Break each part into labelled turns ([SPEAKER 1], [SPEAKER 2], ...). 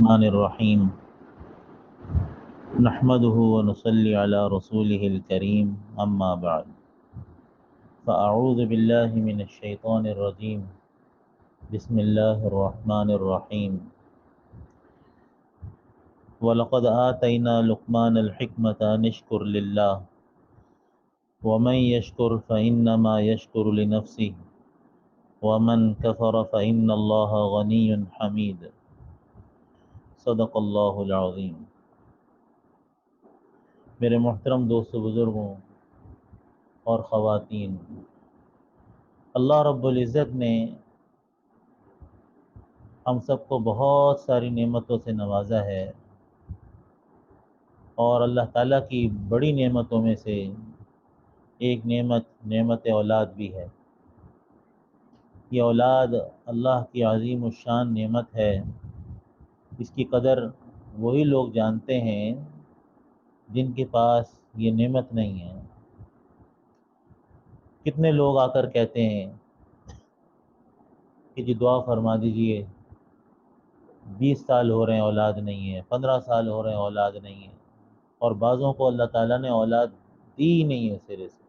[SPEAKER 1] الرحمن الرحیم نحمده ونصلی علی رسوله الکریم اما بعد فاعوذ باللہ من الشیطان الرجیم بسم اللہ الرحمن الرحیم وَلَقَدْ آتَيْنَا لُقْمَانَ الْحِكْمَةَ أَنِ اشْكُرْ لِلَّهِ وَمَنْ يَشْكُرْ فَإِنَّمَا يَشْكُرُ لِنَفْسِهِ وَمَنْ كَفَرَ فَإِنَّ اللَّهَ غَنِيٌّ حَمِيدٌ صدق اللہ العظیم۔ میرے محترم دوستو، بزرگوں اور خواتین، اللہ رب العزت نے ہم سب کو بہت ساری نعمتوں سے نوازا ہے، اور اللہ تعالیٰ کی بڑی نعمتوں میں سے ایک نعمت اولاد بھی ہے۔ یہ اولاد اللہ کی عظیم الشان نعمت ہے۔ اس کی قدر وہی لوگ جانتے ہیں جن کے پاس یہ نعمت نہیں ہے۔ کتنے لوگ آ کر کہتے ہیں کہ جی دعا فرما دیجئے، 20 سال ہو رہے ہیں اولاد نہیں ہے، 15 سال ہو رہے ہیں اولاد نہیں ہے، اور بعضوں کو اللہ تعالیٰ نے اولاد دی ہی نہیں ہے سرے سے۔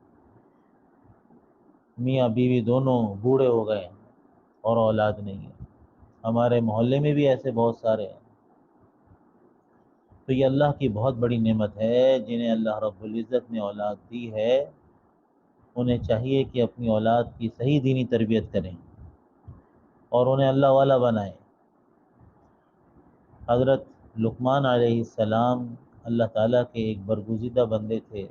[SPEAKER 1] میاں بیوی دونوں بوڑھے ہو گئے ہیں اور اولاد نہیں ہے۔ ہمارے محلے میں بھی ایسے بہت سارے ہیں۔ تو یہ اللہ کی بہت بڑی نعمت ہے۔ جنہیں اللہ رب العزت نے اولاد دی ہے، انہیں چاہیے کہ اپنی اولاد کی صحیح دینی تربیت کریں اور انہیں اللہ والا بنائیں۔ حضرت لقمان علیہ السلام اللہ تعالیٰ کے ایک برگزیدہ بندے تھے۔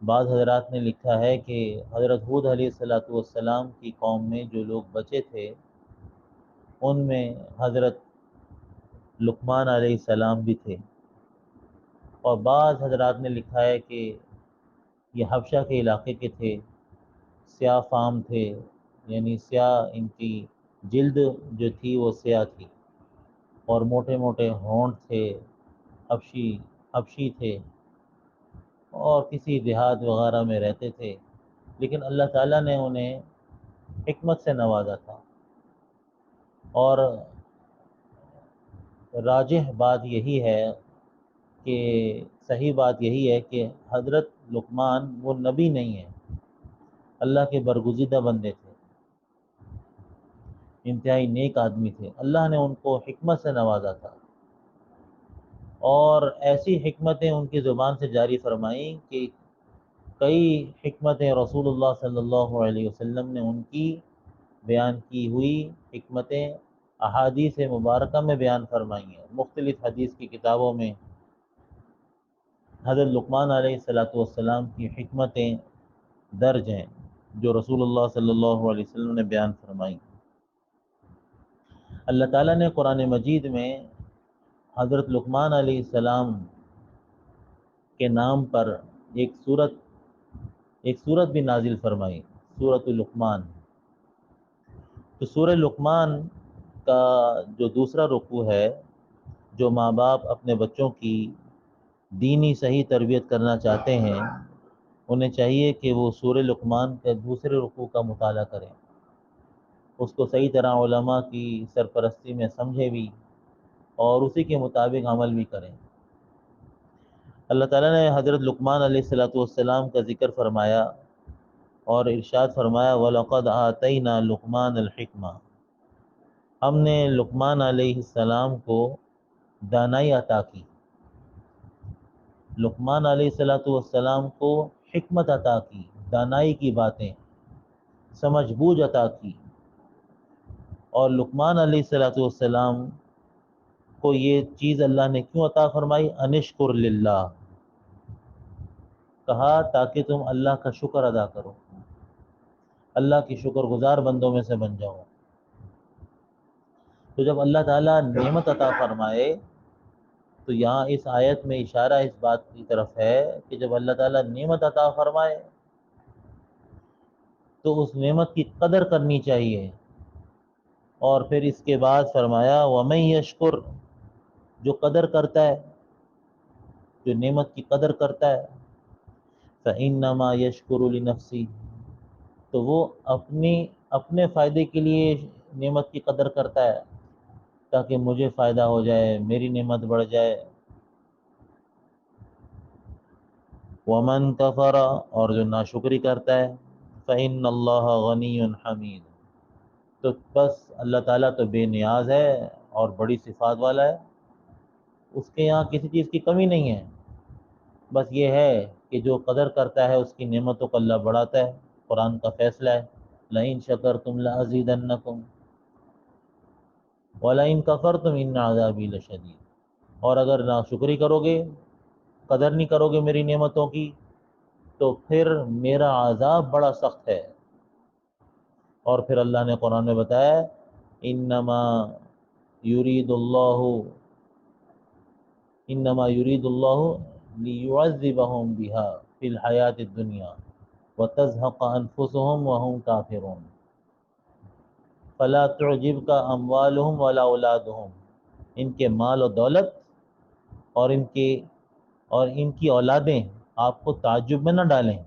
[SPEAKER 1] بعض حضرات نے لکھا ہے کہ حضرت ہود علیہ السلام کی قوم میں جو لوگ بچے تھے، ان میں حضرت لقمان علیہ السلام بھی تھے، اور بعض حضرات نے لکھا ہے کہ یہ حبشہ کے علاقے کے تھے، سیاہ فام تھے، یعنی سیاہ، ان کی جلد جو تھی وہ سیاہ تھی، اور موٹے موٹے ہونٹ تھے، حبشی تھے، اور کسی دیہات وغیرہ میں رہتے تھے، لیکن اللہ تعالیٰ نے انہیں حکمت سے نوازا تھا۔ اور راجح بات یہی ہے کہ صحیح بات یہی ہے کہ حضرت لقمان وہ نبی نہیں ہے، اللہ کے برگزیدہ بندے تھے، انتہائی نیک آدمی تھے۔ اللہ نے ان کو حکمت سے نوازا تھا، اور ایسی حکمتیں ان کی زبان سے جاری فرمائیں کہ کئی حکمتیں رسول اللہ صلی اللہ علیہ وسلم نے ان کی بیان کی ہوئی حکمتیں احادیث مبارکہ میں بیان فرمائی ہیں۔ مختلف حدیث کی کتابوں میں حضرت لقمان علیہ السلام کی حکمتیں درج ہیں جو رسول اللہ صلی اللہ علیہ وسلم نے بیان فرمائی۔ اللہ تعالیٰ نے قرآن مجید میں حضرت لقمان علیہ السلام کے نام پر ایک سورت بھی نازل فرمائی، سورۃ لقمان۔ تو سورہ لقمان کا جو دوسرا رکوع ہے، جو ماں باپ اپنے بچوں کی دینی صحیح تربیت کرنا چاہتے ہیں، انہیں چاہیے کہ وہ سورہ لقمان کے دوسرے رکوع کا مطالعہ کریں، اس کو صحیح طرح علماء کی سرپرستی میں سمجھے بھی، اور اسی کے مطابق عمل بھی کریں۔ اللہ تعالیٰ نے حضرت لقمان علیہ السلام کا ذکر فرمایا اور ارشاد فرمایا وَلَقَدْ آتَيْنَا لُقْمَانَ الْحِكْمَةَ، ہم نے لقمان علیہ السلام کو دانائی عطا کی۔ لقمان علیہ السلام کو حکمت عطا کی، دانائی کی باتیں، سمجھ بوجھ عطا کی۔ اور لقمان علیہ السلام کو یہ چیز اللہ نے کیوں عطا فرمائی؟ انشکر للہ، کہا تاکہ تم اللہ کا شکر ادا کرو، اللہ کی شکر گزار بندوں میں سے بن جاؤ۔ تو جب اللہ تعالیٰ نعمت عطا فرمائے تو یہاں اس آیت میں اشارہ اس بات کی طرف ہے کہ جب اللہ تعالیٰ نعمت عطا فرمائے تو اس نعمت کی قدر کرنی چاہیے۔ اور پھر اس کے بعد فرمایا وَمَن یشکر، جو قدر کرتا ہے، جو نعمت کی قدر کرتا ہے، فَإِنَّمَا يَشْكُرُ لِنَفْسِهِ، تو وہ اپنے فائدے کے لیے نعمت کی قدر کرتا ہے۔ تاکہ مجھے فائدہ ہو جائے، میری نعمت بڑھ جائے۔ ومن کفر، اور جو ناشکری کرتا ہے، فإن اللہ غنی حمید، تو بس اللہ تعالیٰ تو بے نیاز ہے اور بڑی صفات والا ہے، اس کے یہاں کسی چیز کی کمی نہیں ہے۔ بس یہ ہے کہ جو قدر کرتا ہے اس کی نعمتوں کو اللہ بڑھاتا ہے۔ قرآن کا فیصلہ ہے، لئن شکرتم لأزیدنکم وَلَئِن كَفَرْتُمْ إِنَّ عَذَابِي لَشَدِيدٌ، اور اگر ناشکری کرو گے، قدر نہیں کرو گے میری نعمتوں کی، تو پھر میرا عذاب بڑا سخت ہے۔ اور پھر اللہ نے قرآن میں بتایا، انما یرید اللہ لیعذبہم بہا فی الحیات الدنیا وتزہق انفسہم وہم کافرون فلا تعجبک اموالہم ولا اولادہم، ان کے مال و دولت اور ان کی اولادیں آپ کو تعجب میں نہ ڈالیں۔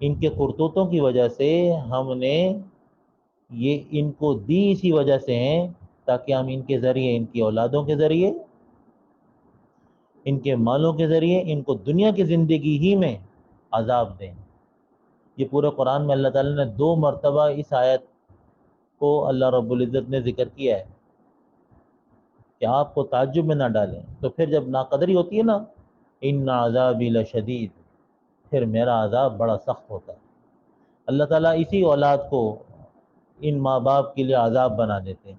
[SPEAKER 1] ان کے کرتوتوں کی وجہ سے ہم نے یہ ان کو دی، اسی وجہ سے ہیں تاکہ ہم ان کے ذریعے، ان کی اولادوں کے ذریعے، ان کے مالوں کے ذریعے ان کو دنیا کی زندگی ہی میں عذاب دیں۔ یہ پورے قرآن میں اللہ تعالیٰ نے 2 مرتبہ اس آیت کو اللہ رب العزت نے ذکر کیا ہے کہ آپ کو تعجب میں نہ ڈالیں۔ تو پھر جب ناقدری ہوتی ہے نا، ان عذابی لشدید، پھر میرا عذاب بڑا سخت ہوتا ہے۔ اللہ تعالیٰ اسی اولاد کو ان ماں باپ کے لیے عذاب بنا دیتے ہیں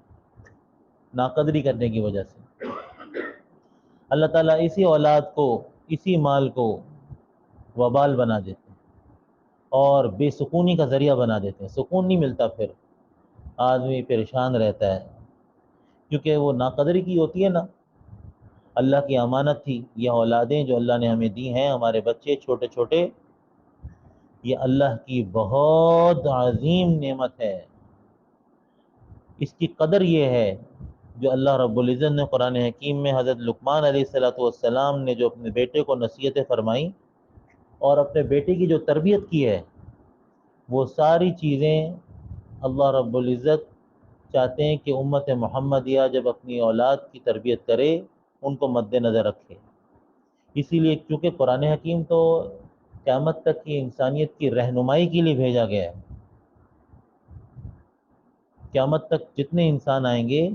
[SPEAKER 1] ناقدری کرنے کی وجہ سے۔ اللہ تعالیٰ اسی اولاد کو، اسی مال کو وبال بنا دیتے ہیں اور بے سکونی کا ذریعہ بنا دیتے ہیں۔ سکون نہیں ملتا، پھر آدمی پریشان رہتا ہے، کیونکہ وہ ناقدری کی ہوتی ہے نا۔ اللہ کی امانت تھی یہ اولادیں جو اللہ نے ہمیں دی ہیں، ہمارے بچے چھوٹے چھوٹے، یہ اللہ کی بہت عظیم نعمت ہے۔ اس کی قدر یہ ہے جو اللہ رب العزت نے قرآن حکیم میں حضرت لقمان علیہ السلام نے جو اپنے بیٹے کو نصیحتیں فرمائیں اور اپنے بیٹے کی جو تربیت کی ہے، وہ ساری چیزیں اللہ رب العزت چاہتے ہیں کہ امت محمدیہ جب اپنی اولاد کی تربیت کرے ان کو مد نظر رکھے۔ اسی لیے کیونکہ قرآن حکیم تو قیامت تک کی انسانیت کی رہنمائی کے لیے بھیجا گیا ہے۔ قیامت تک جتنے انسان آئیں گے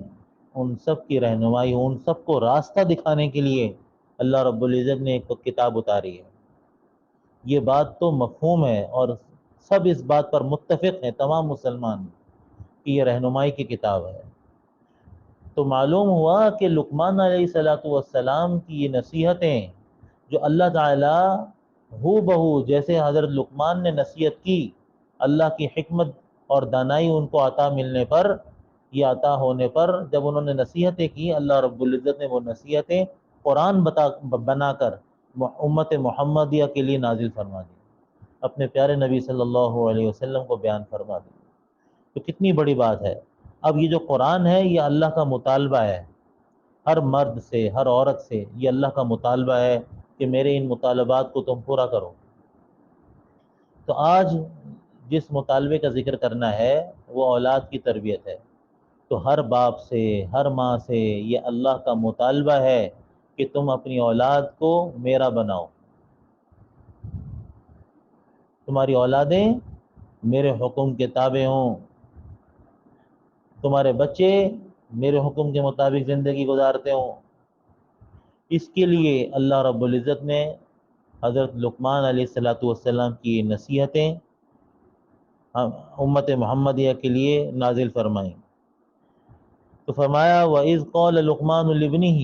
[SPEAKER 1] ان سب کی رہنمائی، ان سب کو راستہ دکھانے کے لیے اللہ رب العزت نے ایک کتاب اتاری ہے۔ یہ بات تو مفہوم ہے اور سب اس بات پر متفق ہیں، تمام مسلمان، کہ یہ رہنمائی کی کتاب ہے۔ تو معلوم ہوا کہ لقمان علیہ السلام کی یہ نصیحتیں جو اللہ تعالیٰ ہو بہو جیسے حضرت لقمان نے نصیحت کی، اللہ کی حکمت اور دانائی ان کو عطا ملنے پر، یہ عطا ہونے پر، جب انہوں نے نصیحتیں کی، اللہ رب العزت نے وہ نصیحتیں قرآن بنا کر امت محمدیہ کے لیے نازل فرما دی، اپنے پیارے نبی صلی اللہ علیہ وسلم کو بیان فرما دی۔ تو کتنی بڑی بات ہے۔ اب یہ جو قرآن ہے یہ اللہ کا مطالبہ ہے، ہر مرد سے، ہر عورت سے یہ اللہ کا مطالبہ ہے کہ میرے ان مطالبات کو تم پورا کرو۔ تو آج جس مطالبے کا ذکر کرنا ہے وہ اولاد کی تربیت ہے۔ تو ہر باپ سے، ہر ماں سے یہ اللہ کا مطالبہ ہے کہ تم اپنی اولاد کو میرا بناؤ، تمہاری اولادیں میرے حکم کے تابع ہوں، تمہارے بچے میرے حکم کے مطابق زندگی گزارتے ہوں۔ اس کے لیے اللہ رب العزت نے حضرت لقمان علیہ السلام کی نصیحتیں امت محمدیہ کے لیے نازل فرمائیں۔ تو فرمایا وَإِذْ قَالَ لُقْمَانُ لِابْنِهِ،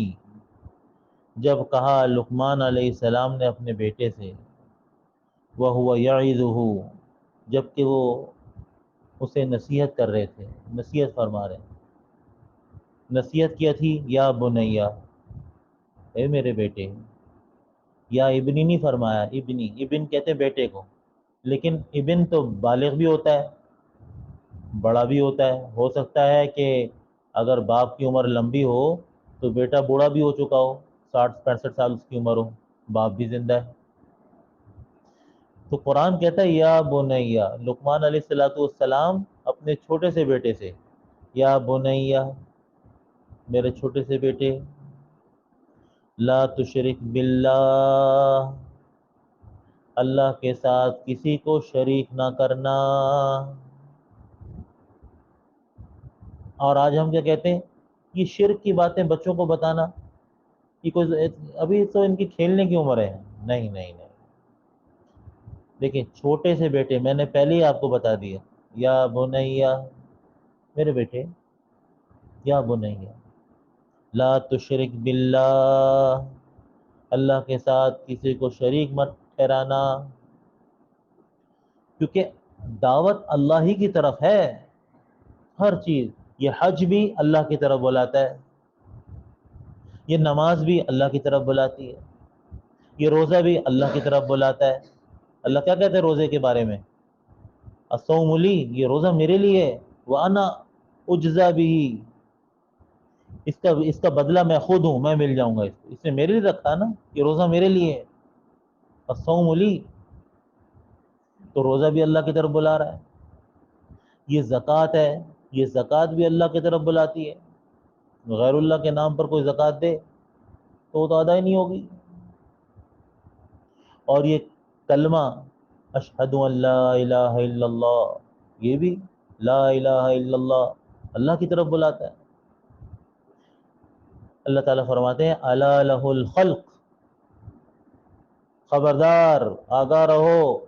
[SPEAKER 1] جب کہا لقمان علیہ السلام نے اپنے بیٹے سے، وَهُوَ يَعِظُهُ، جب کہ وہ اسے نصیحت کر رہے تھے، نصیحت فرما رہے ہیں۔ نصیحت کیا تھی؟ یا بنیا، اے میرے بیٹے۔ یا ابنی نہیں فرمایا، ابنی، ابن کہتے ہیں بیٹے کو، لیکن ابن تو بالغ بھی ہوتا ہے، بڑا بھی ہوتا ہے۔ ہو سکتا ہے کہ اگر باپ کی عمر لمبی ہو تو بیٹا بوڑھا بھی ہو چکا ہو، 60-65 سال اس کی عمر ہو، باپ بھی زندہ ہے۔ تو قرآن کہتا ہے یا بنیا، لقمان علیہ السلام اپنے چھوٹے سے بیٹے سے یا بنیہ میرے چھوٹے سے بیٹے، لا تشرک باللہ اللہ کے ساتھ کسی کو شریک نہ کرنا۔ اور آج ہم کیا کہتے ہیں، یہ شرک کی باتیں بچوں کو بتانا، یہ کوئی ابھی تو ان کی کھیلنے کی عمر ہے، نہیں نہیں نہیں۔ دیکھیں چھوٹے سے بیٹے، میں نے پہلے ہی آپ کو بتا دیا، یا بنیہ میرے بیٹے، یا بنیہ لا تشرک باللہ اللہ کے ساتھ کسی کو شریک مت ٹھہرانا، کیونکہ دعوت اللہ ہی کی طرف ہے ہر چیز۔ یہ حج بھی اللہ کی طرف بلاتا ہے، یہ نماز بھی اللہ کی طرف بلاتی ہے، یہ روزہ بھی اللہ کی طرف بلاتا ہے۔ اللہ کیا کہتے ہیں روزے کے بارے میں؟ الصوم لی، یہ روزہ میرے لیے ہے، وانا اجزا بھی، اس کا بدلہ میں خود ہوں، میں مل جاؤں گا، اس نے میرے لیے رکھا نا، یہ روزہ میرے لیے ہے۔ الصوم لی، تو روزہ بھی اللہ کی طرف بلا رہا ہے۔ یہ زکوٰۃ ہے، یہ زکوٰۃ بھی اللہ کی طرف بلاتی ہے۔ غیر اللہ کے نام پر کوئی زکوٰۃ دے تو وہ تو ادا ہی نہیں ہوگی۔ اور یہ کلمہ اشہد ان لا الہ الا اللہ، یہ بھی لا الہ الا اللہ اللہ کی طرف بلاتا ہے۔ اللہ تعالیٰ فرماتے ہیں الا لہ الخلق، خبردار آگاہ رہو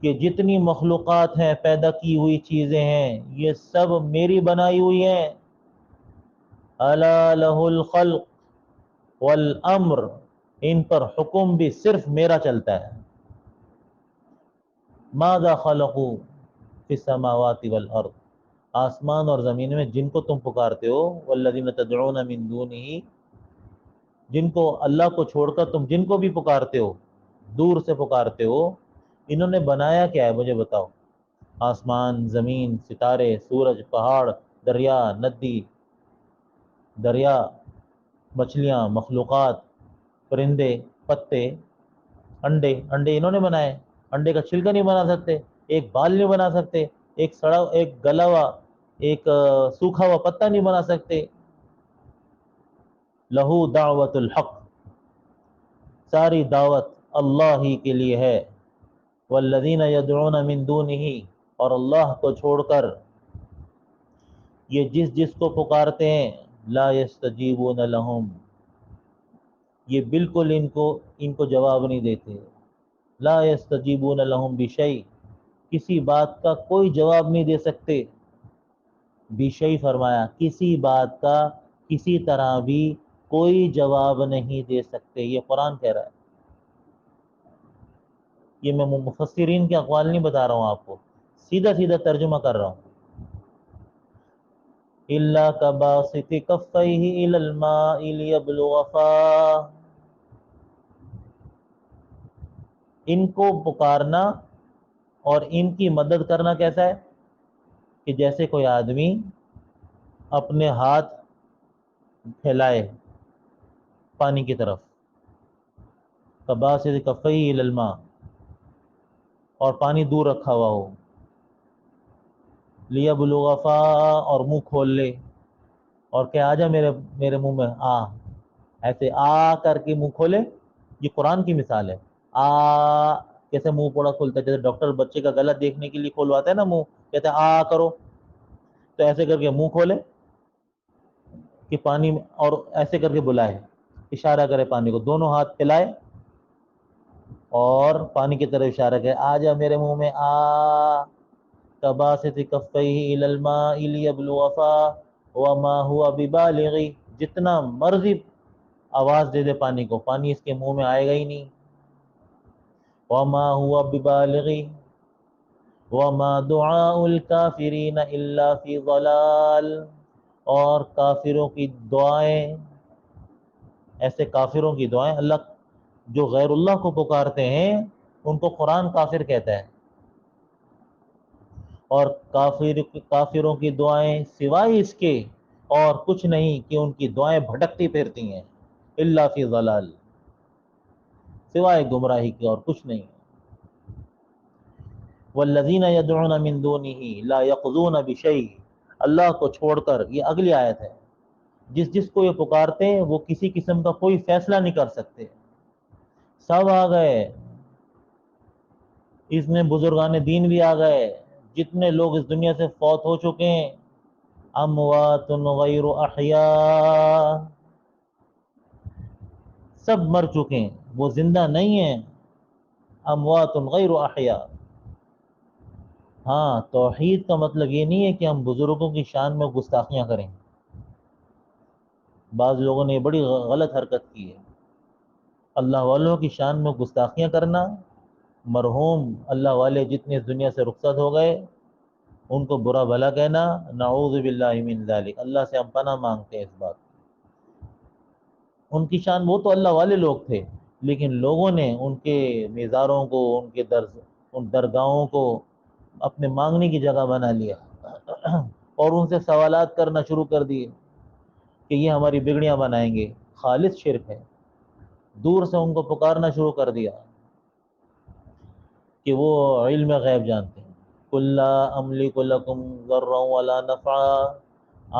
[SPEAKER 1] کہ جتنی مخلوقات ہیں، پیدا کی ہوئی چیزیں ہیں، یہ سب میری بنائی ہوئی ہیں۔ الا لہ الخلق والامر، ان پر حکم بھی صرف میرا چلتا ہے۔ ماذا خلقوا فی السماوات والارض، آسمان اور زمین میں جن کو تم پکارتے ہو، والذین تدعون من دونہ، جن کو اللہ کو چھوڑ کر تم جن کو بھی پکارتے ہو، دور سے پکارتے ہو، انہوں نے بنایا کیا ہے مجھے بتاؤ؟ آسمان، زمین، ستارے، سورج، پہاڑ، دریا، ندی، دریا، مچھلیاں، مخلوقات، پرندے، پتے، انڈے انہوں نے بنائے۔ انڈے کا چھلکا نہیں بنا سکتے، ایک بال نہیں بنا سکتے، ایک گلا ہوا، ایک سوکھا ہوا پتا نہیں بنا سکتے۔ لہو دعوت الحق، ساری دعوت اللہ ہی کے لیے ہے۔ والذین یدعون من دونہ، اور اللہ کو چھوڑ کر یہ جس کو پکارتے ہیں، لا یستجیبون لہم، یہ بالکل ان کو جواب نہیں دیتے۔ لا یستجیبون لہم بشیء، کسی بات کا کوئی جواب نہیں دے سکتے۔ بشیء فرمایا، کسی بات کا کسی طرح بھی کوئی جواب نہیں دے سکتے، یہ قرآن کہہ رہا ہے۔ یہ میں مفسرین کے اقوال نہیں بتا رہا ہوں آپ کو، سیدھا سیدھا ترجمہ کر رہا ہوں۔ الا کباسط کفیہ الی الماء لیبلغ فاہ، ان کو پکارنا اور ان کی مدد کرنا کیسا ہے کہ جیسے کوئی آدمی اپنے ہاتھ پھیلائے پانی کی طرف، کباسط کفیہ الی الماء، اور پانی دور رکھا ہوا ہو، لیبلغ فاہ، اور منہ کھول لے اور کہ آ جا میرے منہ میں آ، ایسے آ کر کے منہ کھولے۔ یہ قرآن کی مثال ہے۔ آ کیسے منہ پوڑا کھولتا ہے، جیسے ڈاکٹر بچے کا گلا دیکھنے کے لیے کھولواتا ہے نا منہ، کہتے ہیں آ کرو، تو ایسے کر کے منہ کھولے کہ پانی میں، اور ایسے کر کے بلائے، اشارہ کرے پانی کو، دونوں ہاتھ پھیلائے اور پانی کی طرف اشارہ کرے، آ جا میرے منہ میں آ، کباسط کفیہ الی الماء لیبلغ فاہ وما هو ببالغ، جتنا مرضی آواز دے دے پانی کو، پانی اس کے منہ میں آئے گا ہی نہیں۔ وما هو ببالغ وما دعاء الکافرین الا فی ضلال، اور کافروں کی دعائیں، ایسے کافروں کی دعائیں، اللہ جو غیر اللہ کو پکارتے ہیں ان کو قرآن کافر کہتا ہے، اور کافروں کی دعائیں سوائے اس کے اور کچھ نہیں کہ ان کی دعائیں بھٹکتی پھرتی ہیں، الا فی ضلال، سوائے گمراہی کے اور کچھ نہیں۔ والذین یدعون من دونہ لا یقضون بشیء، اللہ کو چھوڑ کر، یہ اگلی آیت ہے، جس کو یہ پکارتے ہیں وہ کسی قسم کا کوئی فیصلہ نہیں کر سکتے، سب آ گئے، اس میں بزرگان دین بھی آ گئے، جتنے لوگ اس دنیا سے فوت ہو چکے ہیں، اموات غیر احیاء، سب مر چکے ہیں، وہ زندہ نہیں ہیں، اموات غیر احیاء۔ ہاں، توحید کا مطلب یہ نہیں ہے کہ ہم بزرگوں کی شان میں گستاخیاں کریں، بعض لوگوں نے یہ بڑی غلط حرکت کی ہے، اللہ والوں کی شان میں گستاخیاں کرنا، مرحوم اللہ والے جتنے اس دنیا سے رخصت ہو گئے ان کو برا بھلا کہنا، نعوذ باللہ من ذالک، اللہ سے ہم پناہ مانگتے ہیں اس بات۔ ان کی شان، وہ تو اللہ والے لوگ تھے، لیکن لوگوں نے ان کے مزاروں کو، ان درگاہوں کو اپنے مانگنے کی جگہ بنا لیا اور ان سے سوالات کرنا شروع کر دیے کہ یہ ہماری بگڑیاں بنائیں گے، خالص شرک ہے۔ دور سے ان کو پکارنا شروع کر دیا کہ وہ علم غیب جانتے ہیں، قل لا املک لکم ضرا ولا نفعا،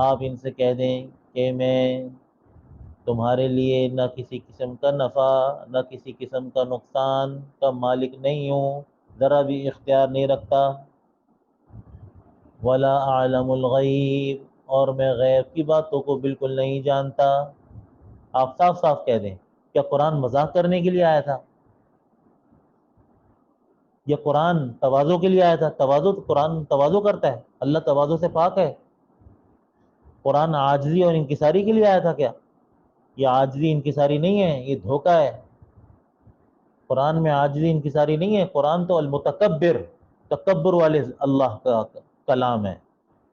[SPEAKER 1] آپ ان سے کہہ دیں کہ میں تمہارے لیے نہ کسی قسم کا نفع نہ کسی قسم کا نقصان کا مالک نہیں ہوں، ذرا بھی اختیار نہیں رکھتا، ولا اعلم الغیب، اور میں غیب کی باتوں کو بالکل نہیں جانتا۔ آپ صاف صاف کہہ دیں، کیا قرآن مذاق کرنے کے لیے آیا تھا؟ یہ قرآن تواضع کے لیے آیا تھا؟ تواضع، قرآن تواضع کرتا ہے؟ اللہ تواضع سے پاک ہے؟ قرآن عاجزی اور انکساری کے لیے آیا تھا کیا؟ یہ عاجزی انکساری نہیں ہے، یہ دھوکہ ہے۔ قرآن میں عاجزی انکساری نہیں ہے، قرآن تو المتکبر، تکبر والے اللہ کا کلام ہے،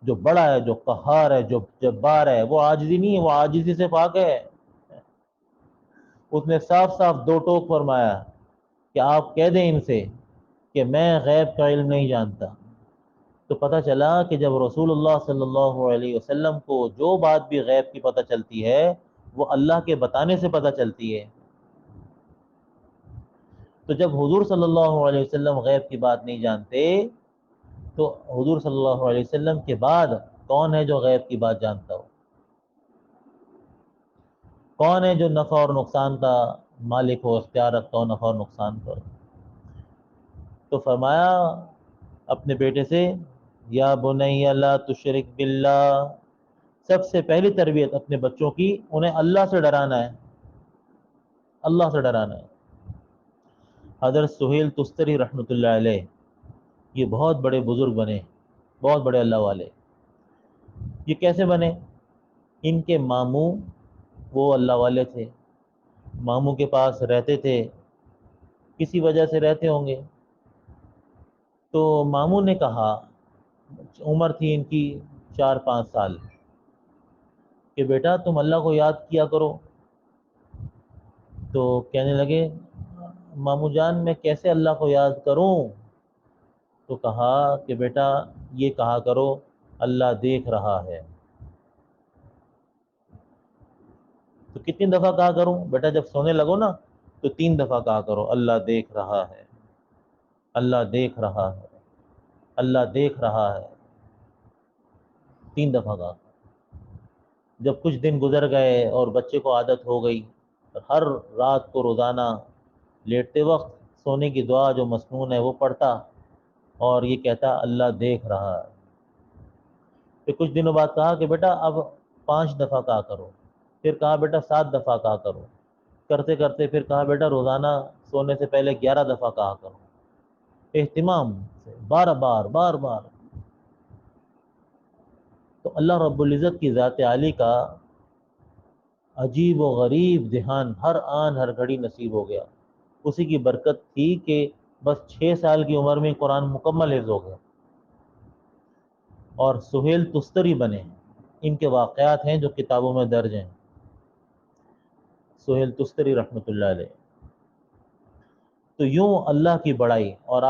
[SPEAKER 1] جو بڑا ہے، جو قہار ہے، جو جبار ہے، وہ عاجزی نہیں ہے، وہ عاجزی سے پاک ہے۔ اس نے صاف صاف دو ٹوک فرمایا کہ آپ کہہ دیں ان سے کہ میں غیب کا علم نہیں جانتا۔ تو پتہ چلا کہ جب رسول اللہ صلی اللہ علیہ وسلم کو جو بات بھی غیب کی پتہ چلتی ہے وہ اللہ کے بتانے سے پتہ چلتی ہے۔ تو جب حضور صلی اللہ علیہ وسلم غیب کی بات نہیں جانتے تو حضور صلی اللہ علیہ وسلم کے بعد کون ہے جو غیب کی بات جانتا ہو؟ کون ہے جو نفع اور نقصان کا مالک ہو، اختیار رکھتا ہو نفع اور نقصان پر؟ تو فرمایا اپنے بیٹے سے، یا بنی لا تشرک باللہ، سب سے پہلی تربیت اپنے بچوں کی انہیں اللہ سے ڈرانا ہے، اللہ سے ڈرانا ہے۔ حضرت سہیل تستری رحمۃ اللہ علیہ، یہ بہت بڑے بزرگ بنے، بہت بڑے اللہ والے۔ یہ کیسے بنے؟ ان کے ماموں وہ اللہ والے تھے، ماموں کے پاس رہتے تھے، کسی وجہ سے رہتے ہوں گے، تو ماموں نے کہا، عمر تھی ان کی 4-5 سال، کہ بیٹا تم اللہ کو یاد کیا کرو۔ تو کہنے لگے، ماموں جان میں کیسے اللہ کو یاد کروں؟ تو کہا کہ بیٹا یہ کہا کرو، اللہ دیکھ رہا ہے۔ تو کتنی دفعہ کہا کروں بیٹا؟ جب سونے لگو نا تو 3 دفعہ کہا کرو، اللہ دیکھ رہا ہے، اللہ دیکھ رہا ہے، اللہ دیکھ رہا ہے، 3 دفعہ کہا۔ جب کچھ دن گزر گئے اور بچے کو عادت ہو گئی، ہر رات کو روزانہ لیٹتے وقت سونے کی دعا جو مسنون ہے وہ پڑھتا اور یہ کہتا اللہ دیکھ رہا ہے۔ پھر کچھ دنوں بعد کہا کہ بیٹا اب 5 دفعہ کہا کرو، پھر کہا بیٹا 7 دفعہ کہا کرو، کرتے کرتے پھر کہا بیٹا روزانہ سونے سے پہلے 11 دفعہ کہا کرو، اہتمام سے، بار بار بار بار۔ تو اللہ رب العزت کی ذات عالی کا عجیب و غریب دھیان ہر آن ہر گھڑی نصیب ہو گیا۔ اسی کی برکت تھی کہ بس 6 سال کی عمر میں قرآن مکمل حفظ ہو گیا اور سہیل تستری بنے۔ ان کے واقعات ہیں جو کتابوں میں درج ہیں، سہیل تستری رحمۃ اللہ علیہ۔ تو یوں اللہ کی بڑائی، اور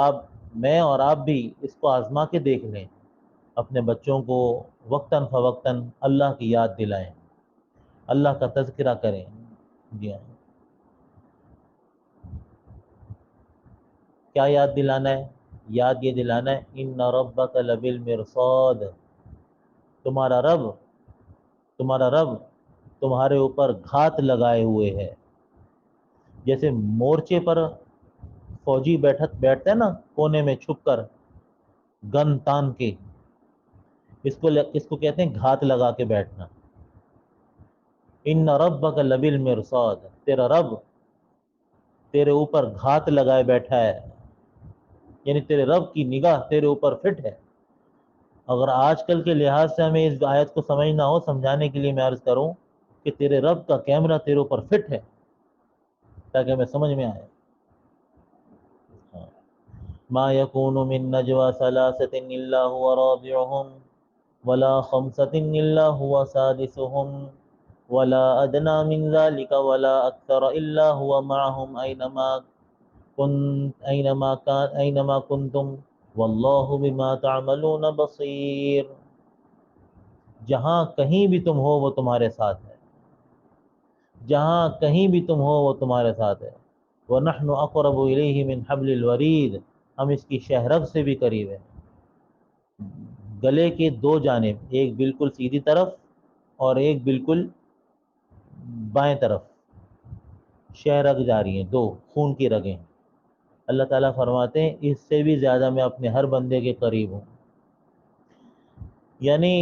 [SPEAKER 1] میں اور آپ بھی اس کو آزما کے دیکھ لیں، اپنے بچوں کو وقتاً فوقتاً اللہ کی یاد دلائیں، اللہ کا تذکرہ کریں۔ جی ہاں، کیا یاد دلانا ہے؟ یاد یہ دلانا ہے ان ربک لبالمرصاد، تمہارا رب تمہارے اوپر گھات لگائے ہوئے ہے. جیسے مورچے پر فوجی بیٹھتا ہے نا کونے میں چھپ کر گن تان کے، اس کو کہتے ہیں گھات لگا کے بیٹھنا. ان ربک لبالمرصاد، تیرا رب تیرے اوپر گھات لگائے بیٹھا ہے، یعنی تیرے رب کی نگاہ تیرے اوپر فٹ ہے. اگر آج کل کے لحاظ سے ہمیں اس آیت کو سمجھنا ہو، سمجھانے کے لیے میں عرض کروں کہ تیرے رب کا کیمرہ تیرے اوپر فٹ ہے، تاکہ ہمیں سمجھ میں آئے. ما يكون من نجوى ثلاثة إلا هو رابعهم ولا خمسة إلا هو سادسهم ولا أدنى من ذلك ولا أكثر إلا هو معهم أينما كنتم والله بما تعملون بصير. جہاں کہیں بھی تم ہو وہ تمہارے ساتھ ہے، جہاں کہیں بھی تم ہو وہ تمہارے ساتھ ہے. وَنَحْنُ أَقْرَبُ إِلَيْهِ مِنْ حَبْلِ الْوَرِيدِ، ہم اس کی شہرگ سے بھی قریب ہیں. گلے کے دو جانب، ایک بالکل سیدھی طرف اور ایک بالکل بائیں طرف شہرگ جاری ہیں، دو خون کی رگیں. اللہ تعالیٰ فرماتے ہیں اس سے بھی زیادہ میں اپنے ہر بندے کے قریب ہوں. یعنی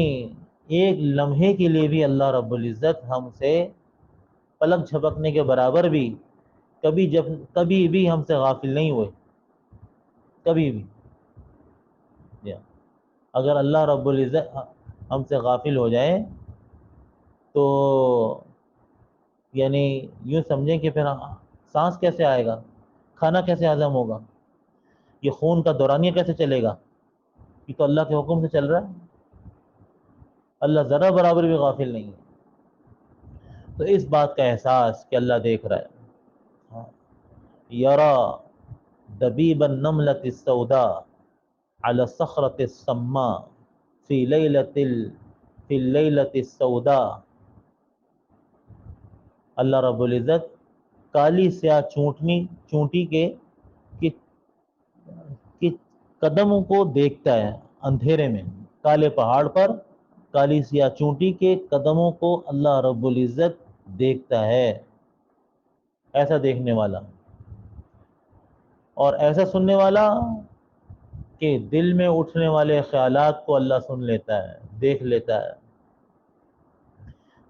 [SPEAKER 1] ایک لمحے کے لیے بھی اللہ رب العزت ہم سے پلک جھپکنے کے برابر بھی کبھی بھی ہم سے غافل نہیں ہوئے، کبھی بھی. اگر اللہ رب العزت ہم سے غافل ہو جائے تو یعنی یوں سمجھیں کہ پھر سانس کیسے آئے گا، کھانا کیسے ہضم ہوگا، یہ خون کا دورانیہ کیسے چلے گا؟ یہ تو اللہ کے حکم سے چل رہا ہے. اللہ ذرا برابر بھی غافل نہیں ہے. تو اس بات کا احساس کہ اللہ دیکھ رہا ہے. یرا دبیب النملة السوداء على الصخرة السماء في الليلة السوداء. اللہ رب العزت کالی سیاہ چونٹی کے قدموں کو دیکھتا ہے اندھیرے میں. کالے پہاڑ پر کالی سیاہ چونٹی کے قدموں کو اللہ رب العزت دیکھتا ہے. ایسا دیکھنے والا اور ایسا سننے والا کہ دل میں اٹھنے والے خیالات کو اللہ سن لیتا ہے، دیکھ لیتا ہے.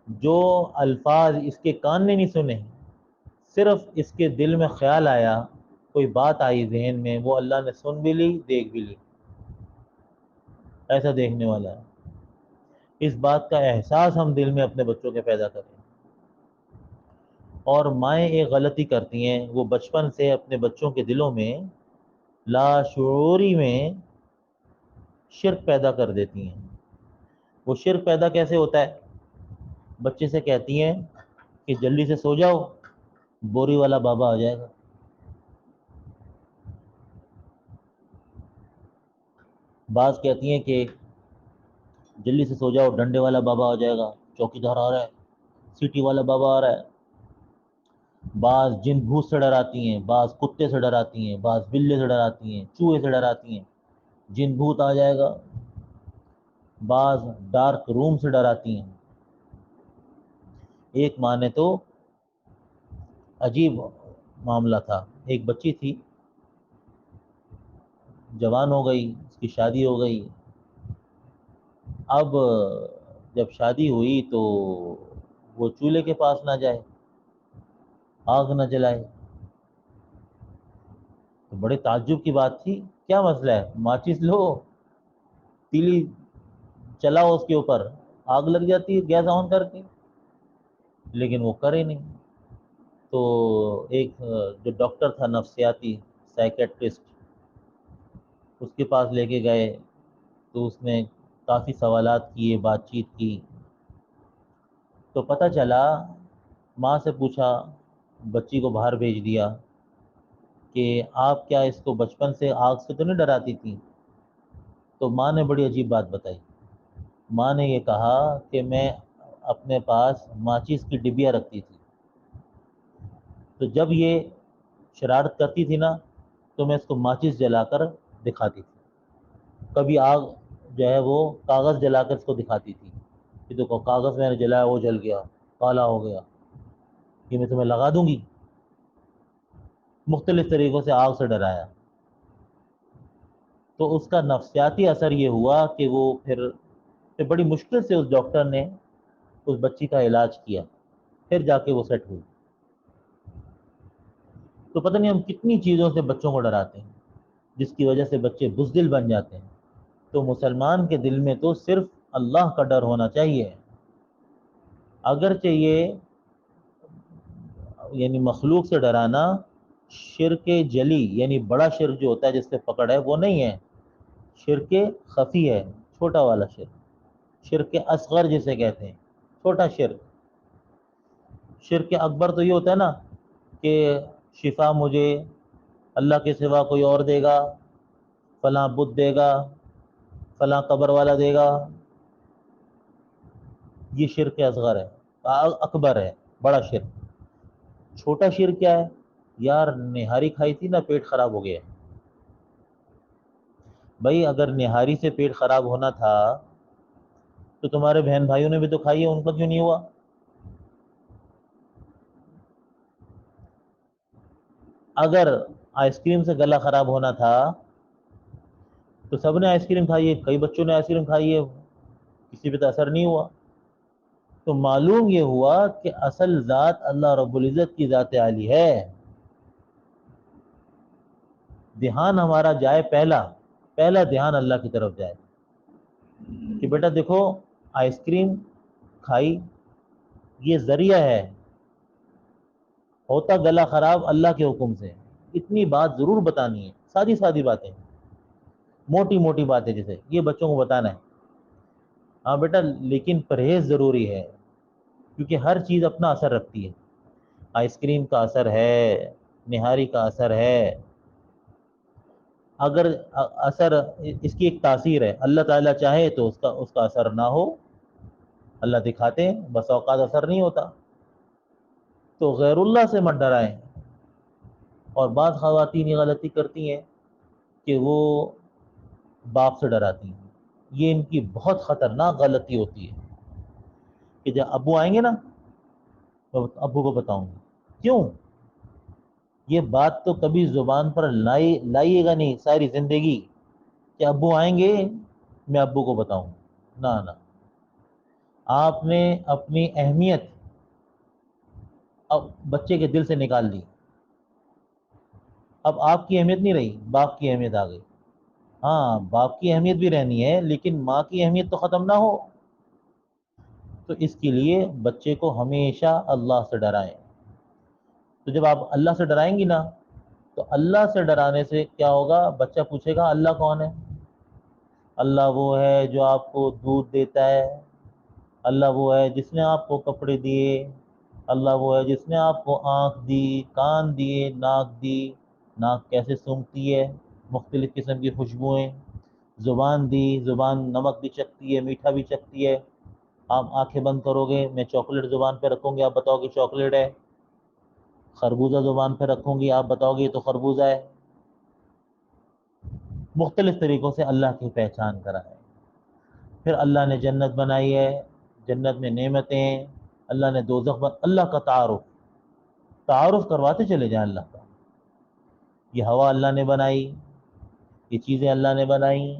[SPEAKER 1] جو الفاظ اس کے کان نے نہیں سنے، صرف اس کے دل میں خیال آیا، کوئی بات آئی ذہن میں، وہ اللہ نے سن بھی لی، دیکھ بھی لی. ایسا دیکھنے والا ہے. اس بات کا احساس ہم دل میں اپنے بچوں کے پیدا کریں. اور مائیں ایک غلطی کرتی ہیں، وہ بچپن سے اپنے بچوں کے دلوں میں لاشعوری میں شرک پیدا کر دیتی ہیں. وہ شرک پیدا کیسے ہوتا ہے؟ بچے سے کہتی ہیں کہ جلدی سے سو جاؤ، بوری والا بابا آ جائے گا. بعض کہتی ہیں کہ جلدی سے سو جاؤ، ڈنڈے والا بابا آ جائے گا، چوکی دار آ رہا ہے، سیٹی والا بابا آ رہا ہے. بعض جن بھوت سے ڈراتی ہیں، بعض کتے سے ڈراتی ہیں، بعض بلے سے ڈراتی ہیں، چوہے سے ڈراتی ہیں، جن بھوت آ جائے گا. بعض ڈارک روم سے ڈراتی ہیں. ایک ماں نے تو عجیب معاملہ تھا. ایک بچی تھی، جوان ہو گئی، اس کی شادی ہو گئی. اب جب شادی ہوئی تو وہ چولہے کے پاس نہ جائے، آگ نہ جلائے. تو بڑے تعجب کی بات تھی، کیا مسئلہ ہے؟ ماچس لو، تیلی چلاؤ، اس کے اوپر آگ لگ جاتی ہے گیس آن کر کے. لیکن وہ کرے نہیں. تو ایک جو ڈاکٹر تھا نفسیاتی سائیکیٹرسٹ، اس کے پاس لے کے گئے تو اس نے کافی سوالات کیے، بات چیت کی. تو پتہ چلا، ماں سے پوچھا، بچی کو باہر بھیج دیا کہ آپ کیا اس کو بچپن سے آگ سے تو نہیں ڈراتی تھی؟ تو ماں نے بڑی عجیب بات بتائی. ماں نے یہ کہا کہ میں اپنے پاس ماچس کی ڈبیا رکھتی تھی، تو جب یہ شرارت کرتی تھی نا تو میں اس کو ماچس جلا کر دکھاتی تھی. کبھی آگ جو ہے وہ کاغذ جلا کر اس کو دکھاتی تھی کہ دیکھو کاغذ میں نے جلایا وہ جل گیا، کالا ہو گیا، یہ میں تمہیں لگا دوں گی. مختلف طریقوں سے آگ سے ڈرایا. تو اس کا نفسیاتی اثر یہ ہوا کہ وہ پھر بڑی مشکل سے اس ڈاکٹر نے اس بچی کا علاج کیا، پھر جا کے وہ سیٹ ہوئی. تو پتہ نہیں ہم کتنی چیزوں سے بچوں کو ڈراتے ہیں جس کی وجہ سے بچے بزدل بن جاتے ہیں. تو مسلمان کے دل میں تو صرف اللہ کا ڈر ہونا چاہیے. اگرچہ یہ یعنی مخلوق سے ڈرانا شرک جلی یعنی بڑا شرک جو ہوتا ہے جس سے پکڑ ہے وہ نہیں ہے، شرک خفی ہے، چھوٹا والا شرک، شرک اصغر جسے کہتے ہیں، چھوٹا شرک. شرک اکبر تو یہ ہوتا ہے نا کہ شفا مجھے اللہ کے سوا کوئی اور دے گا، فلاں بت دے گا، فلاں قبر والا دے گا. یہ شرک اصغر ہے. اکبر ہے بڑا شرک. چھوٹا شرک کیا ہے؟ یار نہاری کھائی تھی نا، پیٹ خراب ہو گیا. بھائی اگر نہاری سے پیٹ خراب ہونا تھا تو تمہارے بہن بھائیوں نے بھی تو کھائی ہے، ان کا کیوں نہیں ہوا؟ اگر آئس کریم سے گلا خراب ہونا تھا تو سب نے آئس کریم کھائی ہے، کئی بچوں نے آئس کریم کھائی ہے، کسی پہ تو اثر نہیں ہوا. تو معلوم یہ ہوا کہ اصل ذات اللہ رب العزت کی ذات عالی ہے. دھیان ہمارا جائے، پہلا دھیان اللہ کی طرف جائے کہ بیٹا دیکھو آئس کریم کھائی یہ ذریعہ ہے، ہوتا گلا خراب اللہ کے حکم سے. اتنی بات ضرور بتانی ہے، سادی سادی باتیں، موٹی موٹی باتیں جیسے یہ بچوں کو بتانا ہے. ہاں بیٹا لیکن پرہیز ضروری ہے کیونکہ ہر چیز اپنا اثر رکھتی ہے. آئس کریم کا اثر ہے، نہاری کا اثر ہے. اگر اثر اس کی ایک تاثیر ہے، اللہ تعالیٰ چاہے تو اس کا اثر نہ ہو، اللہ دکھاتے ہیں، بس اوقات اثر نہیں ہوتا. تو غیر اللہ سے مت ڈرائیں. اور بعض خواتین یہ غلطی کرتی ہیں کہ وہ باپ سے ڈراتی ہیں. یہ ان کی بہت خطرناک غلطی ہوتی ہے کہ جب ابو آئیں گے نا تو ابو کو بتاؤں گی. کیوں؟ یہ بات تو کبھی زبان پر لائیے گا نہیں ساری زندگی کہ ابو آئیں گے میں ابو کو بتاؤں. نہ، آپ نے اپنی اہمیت اب بچے کے دل سے نکال دی. اب آپ کی اہمیت نہیں رہی، باپ کی اہمیت آ گئی. ہاں باپ کی اہمیت بھی رہنی ہے لیکن ماں کی اہمیت تو ختم نہ ہو. تو اس کے لیے بچے کو ہمیشہ اللہ سے ڈرائیں. تو جب آپ اللہ سے ڈرائیں گی نا تو اللہ سے ڈرانے سے کیا ہوگا؟ بچہ پوچھے گا اللہ کون ہے؟ اللہ وہ ہے جو آپ کو دودھ دیتا ہے، اللہ وہ ہے جس نے آپ کو کپڑے دیے، اللہ وہ ہے جس نے آپ کو آنکھ دی، کان دیے، ناک دی، ناک کیسے سونگھتی ہے، مختلف قسم کی خوشبوئیں، زبان دی، زبان نمک بھی چکھتی ہے، میٹھا بھی چکھتی ہے. آپ آنکھیں بند کرو گے میں چاکلیٹ زبان پہ رکھوں گی، آپ بتاؤ گے چاکلیٹ ہے. خربوزہ زبان پہ رکھوں گی، آپ بتاؤ گے یہ تو خربوزہ ہے. مختلف طریقوں سے اللہ کی پہچان کرائے. پھر اللہ نے جنت بنائی ہے، جنت میں نعمتیں، اللہ نے دوزخ اللہ کا تعارف کرواتے چلے جائیں اللہ کا. یہ ہوا اللہ نے بنائی، یہ چیزیں اللہ نے بنائی،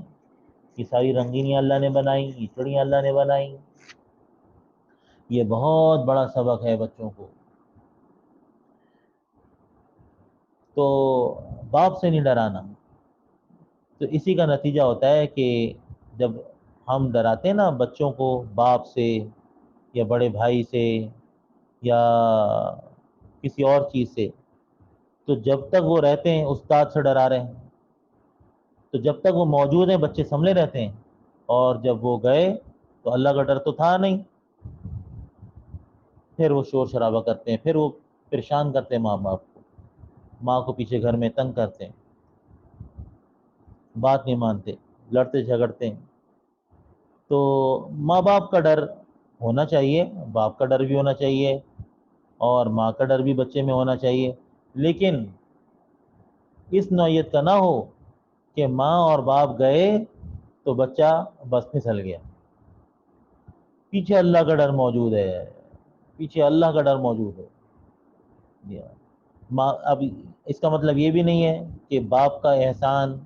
[SPEAKER 1] یہ ساری رنگینیاں اللہ نے بنائی، یہ چڑیاں اللہ نے بنائی. یہ بہت بڑا سبق ہے بچوں کو. تو باپ سے نہیں ڈرانا. تو اسی کا نتیجہ ہوتا ہے کہ جب ہم ڈراتے ہیں نا بچوں کو باپ سے یا بڑے بھائی سے یا کسی اور چیز سے، تو جب تک وہ رہتے ہیں استاد سے ڈرا رہے ہیں، تو جب تک وہ موجود ہیں بچے سنبھلے رہتے ہیں، اور جب وہ گئے تو اللہ کا ڈر تو تھا نہیں. پھر وہ شور شرابہ کرتے ہیں، پھر وہ پریشان کرتے ہیں ماں باپ کو، ماں کو پیچھے گھر میں تنگ کرتے ہیں، بات نہیں مانتے، لڑتے جھگڑتے ہیں. تو ماں باپ کا ڈر ہونا چاہیے، باپ کا ڈر بھی ہونا چاہیے اور ماں کا ڈر بھی بچے میں ہونا چاہیے. لیکن اس نوعیت کا نہ ہو کہ ماں اور باپ گئے تو بچہ بس پھسل گیا. پیچھے اللہ کا ڈر موجود ہے, پیچھے اللہ کا ڈر موجود ہے. اب اس کا مطلب یہ بھی نہیں ہے کہ باپ کا احسان,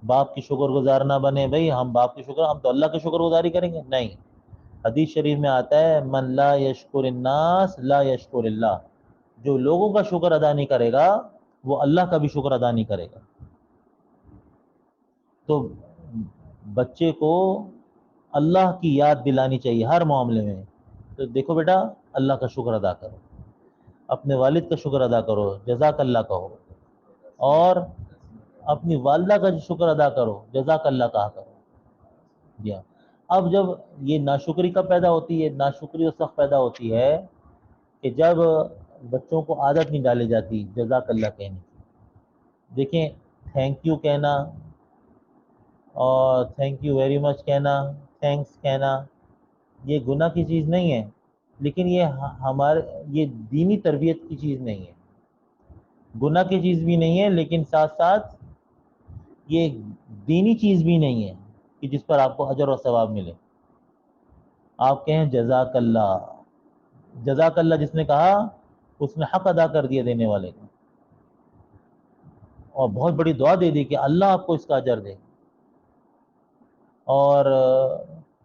[SPEAKER 1] باپ کی شکر گزار نہ بنے. بھائی ہم باپ کی شکر, ہم تو اللہ کی شکر گزاری کریں گے. نہیں, حدیث شریف میں آتا ہے من لا یشکر الناس لا یشکر اللہ. جو لوگوں کا شکر ادا نہیں کرے گا وہ اللہ کا بھی شکر ادا نہیں کرے گا. تو بچے کو اللہ کی یاد دلانی چاہیے ہر معاملے میں. تو دیکھو بیٹا, اللہ کا شکر ادا کرو, اپنے والد کا شکر ادا کرو, جزاک اللہ کہو, اور اپنی والدہ کا شکر ادا کرو, جزاک اللہ کہا کرو. جی ہاں. اب جب یہ ناشکری کب پیدا ہوتی ہے؟ ناشکری اس وقت پیدا ہوتی ہے کہ جب بچوں کو عادت نہیں ڈالی جاتی جزاک اللہ کہنے کی. دیکھیں, تھینک یو کہنا اور تھینک یو ویری مچ کہنا, تھینکس کہنا, یہ گناہ کی چیز نہیں ہے, لیکن یہ ہمارے یہ دینی تربیت کی چیز نہیں ہے. گناہ کی چیز بھی نہیں ہے, لیکن ساتھ ساتھ یہ دینی چیز بھی نہیں ہے کہ جس پر آپ کو اجر و ثواب ملے. آپ کہیں جزاک اللہ, جزاک اللہ جس نے کہا اس نے حق ادا کر دیا دینے والے کا, اور بہت بڑی دعا دے دی کہ اللہ آپ کو اس کا اجر دے. اور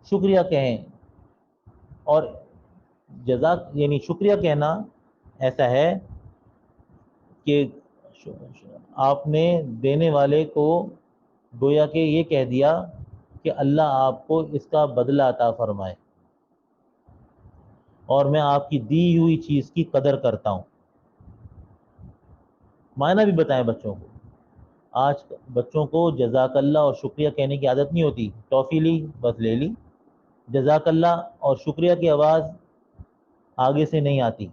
[SPEAKER 1] شکریہ کہیں, اور جزاک یعنی شکریہ کہنا ایسا ہے کہ آپ نے دینے والے کو گویا کہ یہ کہہ دیا کہ اللہ آپ کو اس کا بدلہ عطا فرمائے, اور میں آپ کی دی ہوئی چیز کی قدر کرتا ہوں. معنی بھی بتائیں بچوں کو. آج بچوں کو جزاک اللہ اور شکریہ کہنے کی عادت نہیں ہوتی. ٹافی لی بس لے لی, جزاک اللہ اور شکریہ کی آواز آگے سے نہیں آتی.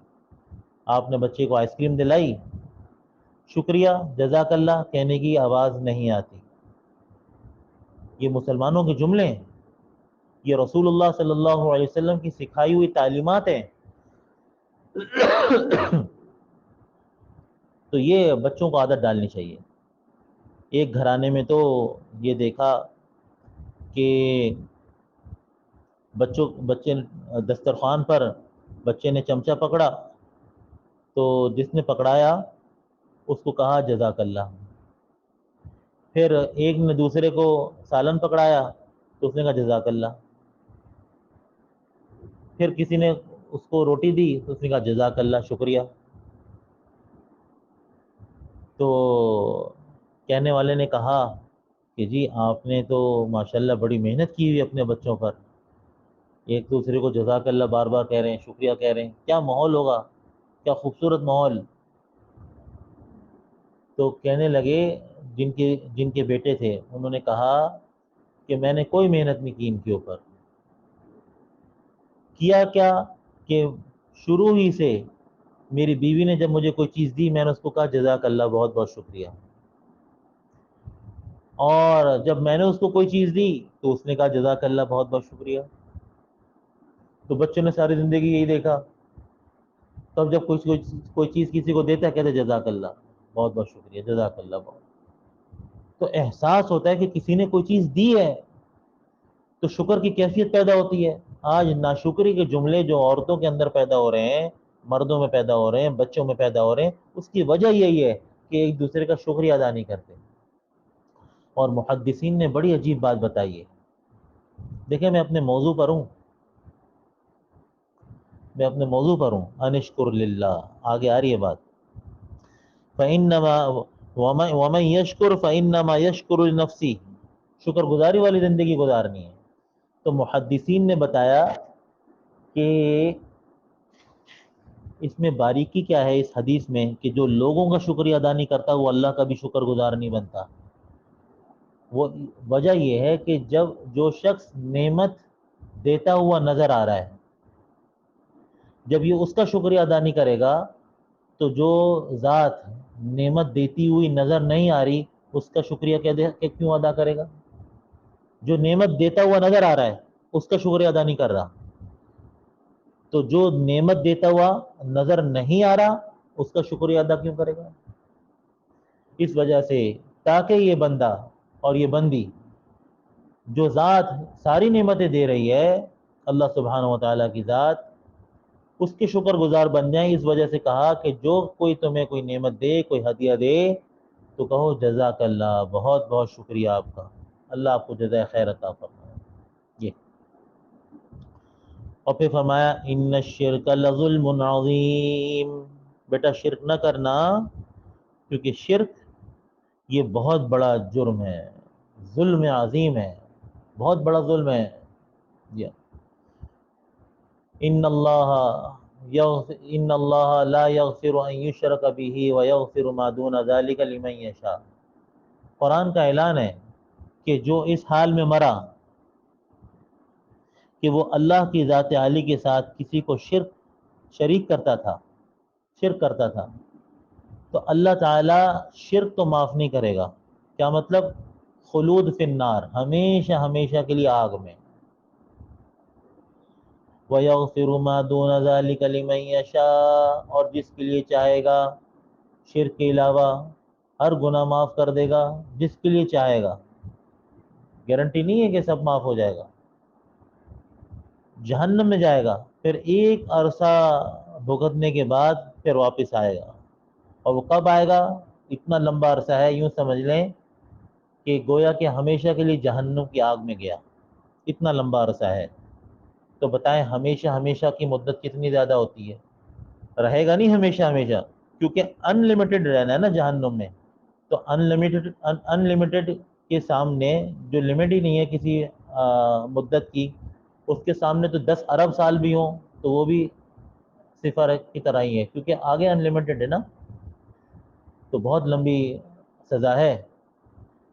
[SPEAKER 1] آپ نے بچے کو آئس کریم دلائی, شکریہ جزاک اللہ کہنے کی آواز نہیں آتی. یہ مسلمانوں کے جملے ہیں, یہ رسول اللہ صلی اللہ علیہ وسلم کی سکھائی ہوئی تعلیمات ہیں. تو یہ بچوں کو عادت ڈالنی چاہیے. ایک گھرانے میں تو یہ دیکھا کہ بچے دسترخوان پر بچے نے چمچہ پکڑا تو جس نے پکڑایا اس کو کہا جزاک اللہ. پھر ایک نے دوسرے کو سالن پکڑایا تو اس نے کہا جزاک اللہ. پھر کسی نے اس کو روٹی دی تو اس نے کہا جزاک اللہ, شکریہ. تو کہنے والے نے کہا کہ جی آپ نے تو ماشاءاللہ بڑی محنت کی ہوئی اپنے بچوں پر, ایک دوسرے کو جزاک اللہ بار بار کہہ رہے ہیں, شکریہ کہہ رہے ہیں, کیا ماحول ہوگا, کیا خوبصورت ماحول. تو کہنے لگے جن کے بیٹے تھے, انہوں نے کہا کہ میں نے کوئی محنت نہیں کی ان کے اوپر. کیا کہ شروع ہی سے میری بیوی نے جب مجھے کوئی چیز دی میں نے اس کو کہا جزاک اللہ بہت بہت شکریہ, اور جب میں نے اس کو کوئی چیز دی تو اس نے کہا جزاک اللہ بہت بہت شکریہ. تو بچوں نے ساری زندگی یہی دیکھا. تب جب کوئی چیز کسی کو دیتا ہے کہتے جزاک اللہ بہت بہت شکریہ, جزاک اللہ بہت. تو احساس ہوتا ہے کہ کسی نے کوئی چیز دی ہے تو شکر کی کیفیت پیدا ہوتی ہے. آج ناشکری کے جملے جو عورتوں کے اندر پیدا ہو رہے ہیں, مردوں میں پیدا ہو رہے ہیں, بچوں میں پیدا ہو رہے ہیں, اس کی وجہ یہی ہے کہ ایک دوسرے کا شکریہ ادا نہیں کرتے. اور محدثین نے بڑی عجیب بات بتائی ہے. دیکھیں میں اپنے موضوع پر ہوں, انشکر للہ, آگے آ رہی ہے بات. فَإِنَّمَا وَمَنْ يَشْكُرْ فَإِنَّمَا يَشْكُرُ لِنَفْسِهِ, شکر گزاری والی زندگی گزارنی ہے. تو محدثین نے بتایا کہ اس میں باریکی کیا ہے اس حدیث میں, کہ جو لوگوں کا شکریہ ادا نہیں کرتا وہ اللہ کا بھی شکر گزار نہیں بنتا. وہ وجہ یہ ہے کہ جب جو شخص نعمت دیتا ہوا نظر آ رہا ہے, جب یہ اس کا شکریہ ادا نہیں کرے گا تو جو ذات نعمت دیتی ہوئی نظر نہیں آ رہی اس کا شکریہ کیوں ادا کرے گا. جو نعمت دیتا ہوا نظر آ رہا ہے اس کا شکریہ ادا نہیں کر رہا, تو جو نعمت دیتا ہوا نظر نہیں آ رہا اس کا شکریہ ادا کیوں کرے گا. اس وجہ سے تاکہ یہ بندہ اور یہ بندی جو ذات ساری نعمتیں دے رہی ہے، اللہ سبحانہ و تعالیٰ کی ذات، اس کے شکر گزار بن جائیں۔ اس وجہ سے کہا کہ جو کوئی تمہیں کوئی نعمت دے، کوئی ہدیہ دے، تو کہو جزاک اللہ، بہت بہت شکریہ آپ کا، اللہ آپ کو جزائے خیر عطا فرمائے۔ یہ اور پھر فرمایا ان الشرک لظلم عظیم، بیٹا شرک نہ کرنا، کیونکہ شرک یہ بہت بڑا جرم ہے، ظلم عظیم ہے، بہت بڑا ظلم ہے۔ یہ ان اللہ لا یغفر ان یشرک به ویغفر ما دون ذلک لمن یشاء، قرآن کا اعلان ہے کہ جو اس حال میں مرا کہ وہ اللہ کی ذات عالی کے ساتھ کسی کو شریک کرتا تھا، شرک کرتا تھا، تو اللہ تعالی شرک تو معاف نہیں کرے گا۔ کیا مطلب؟ خلود فی النار، ہمیشہ ہمیشہ کے لیے آگ میں۔ وَيَغْفِرُ مَا دُونَ ذَلِكَ لِمَن يَشَاءُ، اور جس کے لیے چاہے گا، شرک کے علاوہ ہر گناہ معاف کر دے گا جس کے لیے چاہے گا۔ گارنٹی نہیں ہے کہ سب معاف ہو جائے گا۔ جہنم میں جائے گا، پھر ایک عرصہ بھگتنے کے بعد پھر واپس آئے گا، اور وہ کب آئے گا؟ اتنا لمبا عرصہ ہے، یوں سمجھ لیں کہ گویا کہ ہمیشہ کے لیے جہنم کی آگ میں گیا، اتنا لمبا عرصہ ہے۔ تو بتائیں ہمیشہ ہمیشہ کی مدت کتنی زیادہ ہوتی ہے؟ رہے گا نہیں ہمیشہ ہمیشہ، کیونکہ ان لمیٹڈ رہنا ہے نا جہنم میں۔ تو ان لمیٹڈ کے سامنے جو لمٹ ہی نہیں ہے کسی مدت کی، اس کے سامنے تو 10 ارب سال بھی ہوں تو وہ بھی صفر کی طرح ہی ہے، کیونکہ آگے ان لمیٹڈ ہے نا، تو بہت لمبی سزا ہے۔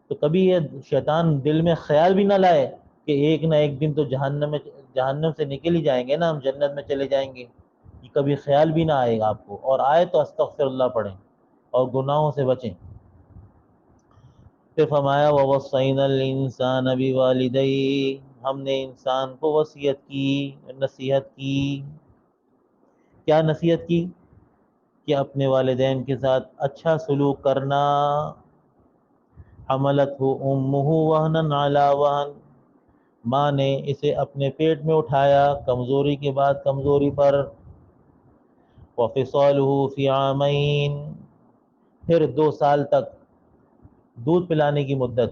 [SPEAKER 1] تو کبھی یہ شیطان دل میں خیال بھی نہ لائے کہ ایک نہ ایک دن تو جہنم سے نکل ہی جائیں گے نا، ہم جنت میں چلے جائیں گے، یہ کبھی خیال بھی نہ آئے گا آپ کو، اور آئے تو استغفر اللہ پڑھیں اور گناہوں سے بچیں۔ پھر فرمایا وَوَصَّيْنَا الْإِنسَانَ بِوَالِدَيْهِ، ہم نے انسان کو وصیت کی، نصیحت کی۔ کیا نصیحت کی؟ کہ اپنے والدین کے ساتھ اچھا سلوک کرنا۔ حملتہ امہ وہنا علی وہن، ماں نے اسے اپنے پیٹ میں اٹھایا کمزوری کے بعد کمزوری پر۔ وفصالہ فی عامین، پھر 2 سال تک دودھ پلانے کی مدت۔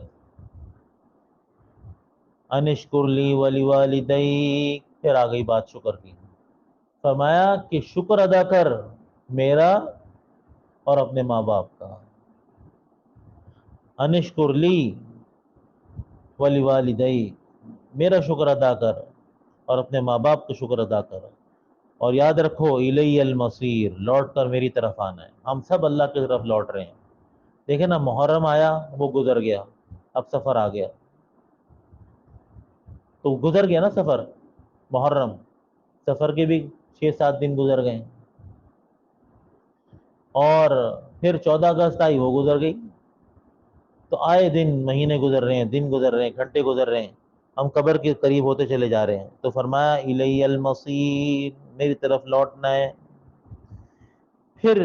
[SPEAKER 1] ان اشکر لی ولوالدیک، پھر آ گئی بات شکر کی، فرمایا کہ شکر ادا کر میرا اور اپنے ماں باپ کا۔ ان اشکر لی ولوالدیک، میرا شکر ادا کر اور اپنے ماں باپ کا شکر ادا کر، اور یاد رکھو الی المصیر، لوٹ کر میری طرف آنا ہے۔ ہم سب اللہ کی طرف لوٹ رہے ہیں۔ دیکھیں نا، محرم آیا وہ گزر گیا، اب سفر آ گیا، تو گزر گیا نا سفر، محرم سفر کے بھی 6-7 دن گزر گئے، اور پھر 14 اگست آئی وہ گزر گئی۔ تو آئے دن مہینے گزر رہے ہیں، دن گزر رہے ہیں، گھنٹے گزر رہے ہیں، ہم قبر کے قریب ہوتے چلے جا رہے ہیں۔ تو فرمایا الی المصیر، میری طرف لوٹنا ہے۔ پھر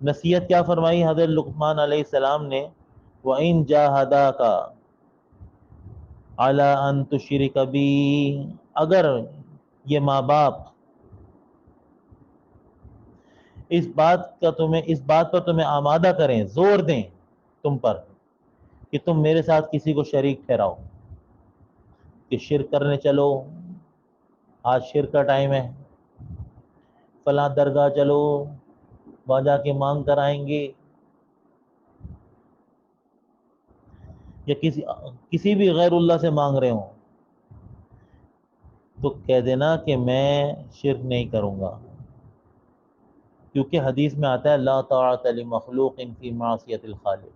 [SPEAKER 1] نصیحت کیا فرمائی حضرت لقمان علیہ السلام نے؟ وَإِن جَاهَدَاكَ عَلَىٰ أَن تُشْرِكَ بِي، اگر یہ ماں باپ اس بات پر تمہیں آمادہ کریں، زور دیں تم پر کہ تم میرے ساتھ کسی کو شریک ٹھہراؤ، کہ شرک کرنے چلو، آج شرک کا ٹائم ہے، فلاں درگاہ چلو، وہاں جا کے مانگ کر آئیں گے، یا کسی بھی غیر اللہ سے مانگ رہے ہوں، تو کہہ دینا کہ میں شرک نہیں کروں گا، کیونکہ حدیث میں آتا ہے لا طاعۃ لمخلوق فی معصیۃ الخالق،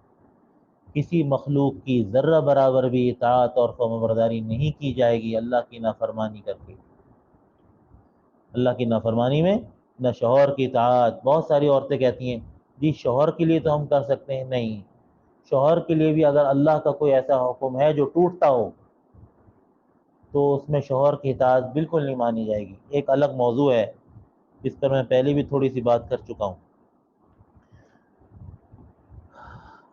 [SPEAKER 1] کسی مخلوق کی ذرہ برابر بھی اطاعت اور فرمانبرداری نہیں کی جائے گی اللہ کی نافرمانی کر کے۔ اللہ کی نافرمانی میں نہ شوہر کی اطاعت۔ بہت ساری عورتیں کہتی ہیں جی شوہر کے لیے تو ہم کر سکتے ہیں، نہیں، شوہر کے لیے بھی اگر اللہ کا کوئی ایسا حکم ہے جو ٹوٹتا ہو تو اس میں شوہر کی اطاعت بالکل نہیں مانی جائے گی، ایک الگ موضوع ہے، اس پر میں پہلے بھی تھوڑی سی بات کر چکا ہوں۔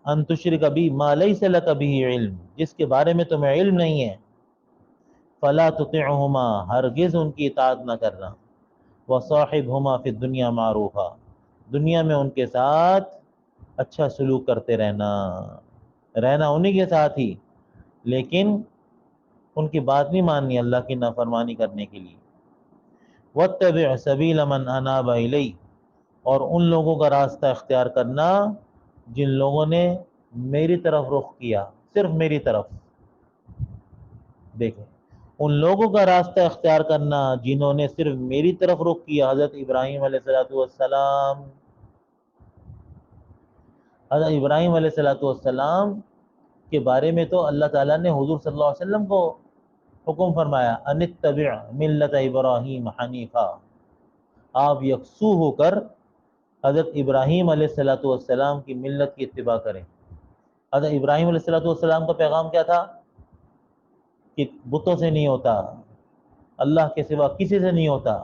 [SPEAKER 1] ان تشرک بی ما لیس لک بہ علم، جس کے بارے میں تمہیں علم نہیں ہے، فلا تطعہما، ہرگز ان کی اطاعت نہ کرنا، وصاحبہما فی الدنیا معروفا، دنیا میں ان کے ساتھ اچھا سلوک کرتے رہنا انہی کے ساتھ ہی، لیکن ان کی بات نہیں ماننی اللہ کی نافرمانی کرنے کے لیے۔ واتبع سبیل من اناب الی، اور ان لوگوں کا راستہ اختیار کرنا جن لوگوں نے میری طرف رخ کیا، صرف میری طرف۔ دیکھیں، ان لوگوں کا راستہ اختیار کرنا جنہوں نے صرف میری طرف رخ کیا۔ حضرت ابراہیم علیہ السلام، حضرت ابراہیم علیہ السلام کے بارے میں تو اللہ تعالیٰ نے حضور صلی اللہ علیہ وسلم کو حکم فرمایا، ان اتبع ملت ابراہیم حنیفا، آپ یکسو ہو کر حضرت ابراہیم علیہ السلام کی ملت کی اتباع کریں۔ حضرت ابراہیم علیہ السلام کا پیغام کیا تھا؟ کہ بتوں سے نہیں ہوتا، اللہ کے سوا کسی سے نہیں ہوتا۔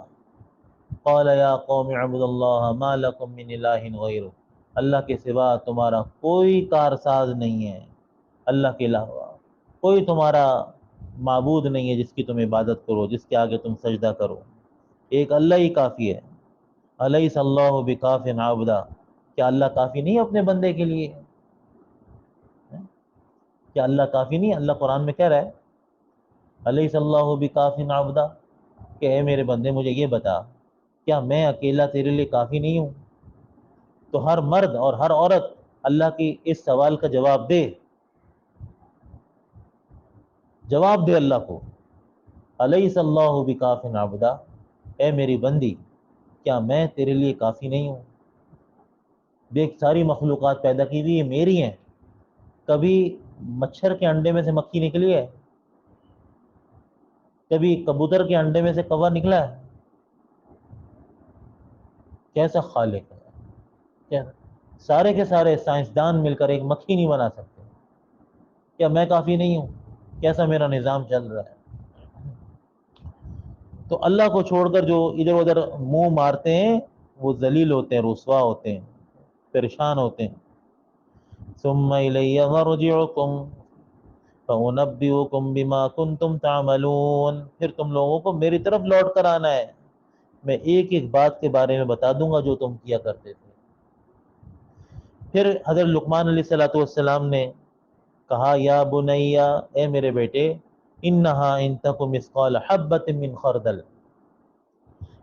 [SPEAKER 1] قال یا قوم اعبدوا اللہ ما لکم من الہ غیرہ، اللہ کے سوا تمہارا کوئی کارساز نہیں ہے، اللہ کے علاوہ کوئی تمہارا معبود نہیں ہے جس کی تم عبادت کرو، جس کے آگے تم سجدہ کرو، ایک اللہ ہی کافی ہے۔ الیس اللہ بکاف عبدا، کیا اللہ کافی نہیں ہے اپنے بندے کے لیے؟ کیا اللہ کافی نہیں ہے؟ اللہ قرآن میں کہہ رہا ہے الیس اللہ بکاف عبدا، کہ اے میرے بندے مجھے یہ بتا، کیا میں اکیلا تیرے لیے کافی نہیں ہوں؟ تو ہر مرد اور ہر عورت اللہ کی اس سوال کا جواب دے اللہ کو، الیس اللہ بکاف عبدا، اے میری بندی کیا میں تیرے لیے کافی نہیں ہوں؟ دیکھ، ساری مخلوقات پیدا کی ہوئی میری ہیں، کبھی مچھر کے انڈے میں سے مکھی نکلی ہے؟ کبھی کبوتر کے انڈے میں سے کوہ نکلا ہے؟ کیسا خالق ہے! کیا سارے کے سارے سائنسدان مل کر ایک مکھی نہیں بنا سکتے؟ کیا میں کافی نہیں ہوں؟ کیسا میرا نظام چل رہا ہے! تو اللہ کو چھوڑ کر جو ادھر ادھر منہ مارتے ہیں وہ ذلیل ہوتے ہیں، رسوا ہوتے ہیں، پریشان ہوتے ہیں۔ ثم الی مرجعکم فانبئکم بما کنتم تعملون، پھر تم لوگوں کو میری طرف لوٹ کر آنا ہے، میں ایک ایک بات کے بارے میں بتا دوں گا جو تم کیا کرتے تھے۔ پھر حضرت لقمان علیہ السلام نے کہا یا بنیا، اے میرے بیٹے، انہا ان تک مثقال حبۃ من خردل،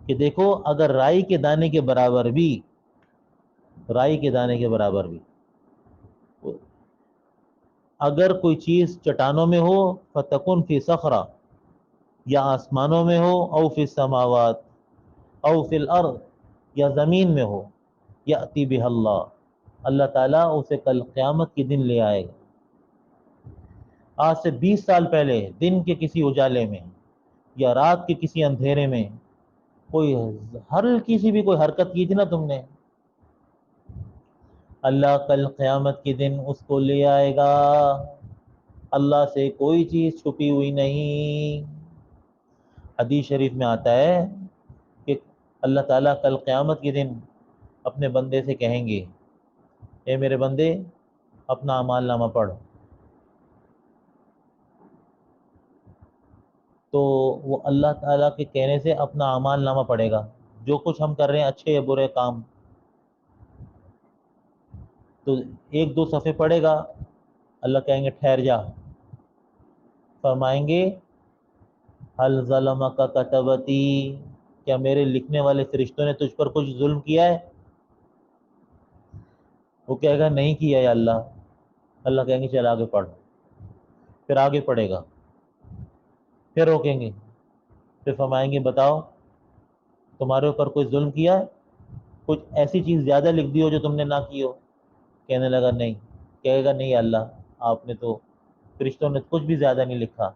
[SPEAKER 1] کہ دیکھو اگر رائی کے دانے کے برابر بھی، رائی کے دانے کے برابر بھی اگر کوئی چیز چٹانوں میں ہو، فتکن فی صخرہ، یا آسمانوں میں ہو، او فی السماوات، او فی الارض، یا زمین میں ہو، یأتی بہ اللہ، اللہ تعالیٰ اسے کل قیامت کے دن لے آئے گا۔ آج سے 20 سال پہلے دن کے کسی اجالے میں یا رات کے کسی اندھیرے میں کوئی ہلکی سی بھی کوئی حرکت کی تھی نا تم نے، اللہ کل قیامت کے دن اس کو لے آئے گا۔ اللہ سے کوئی چیز چھپی ہوئی نہیں۔ حدیث شریف میں آتا ہے کہ اللہ تعالیٰ کل قیامت کے دن اپنے بندے سے کہیں گے، اے میرے بندے اپنا اعمال نامہ پڑھ، تو وہ اللہ تعالیٰ کے کہنے سے اپنا اعمال نامہ پڑھے گا، جو کچھ ہم کر رہے ہیں اچھے یا برے کام، تو ایک دو صفحے پڑھے گا، اللہ کہیں گے ٹھہر جا، فرمائیں گے حل ظلمک کتبتی، کیا میرے لکھنے والے فرشتوں نے تجھ پر کچھ ظلم کیا ہے؟ وہ کہے گا نہیں کیا یا اللہ۔ اللہ کہیں گے چل آگے پڑھ، پھر آگے پڑھے گا، پھر روکیں گے، پھر فرمائیں گے بتاؤ تمہارے اوپر کوئی ظلم کیا ہے؟ کچھ ایسی چیز زیادہ لکھ دی ہو جو تم نے نہ کی ہو؟ کہنے لگا نہیں۔ کہے گا نہیں اللہ، آپ نے تو، فرشتوں نے کچھ بھی زیادہ نہیں لکھا،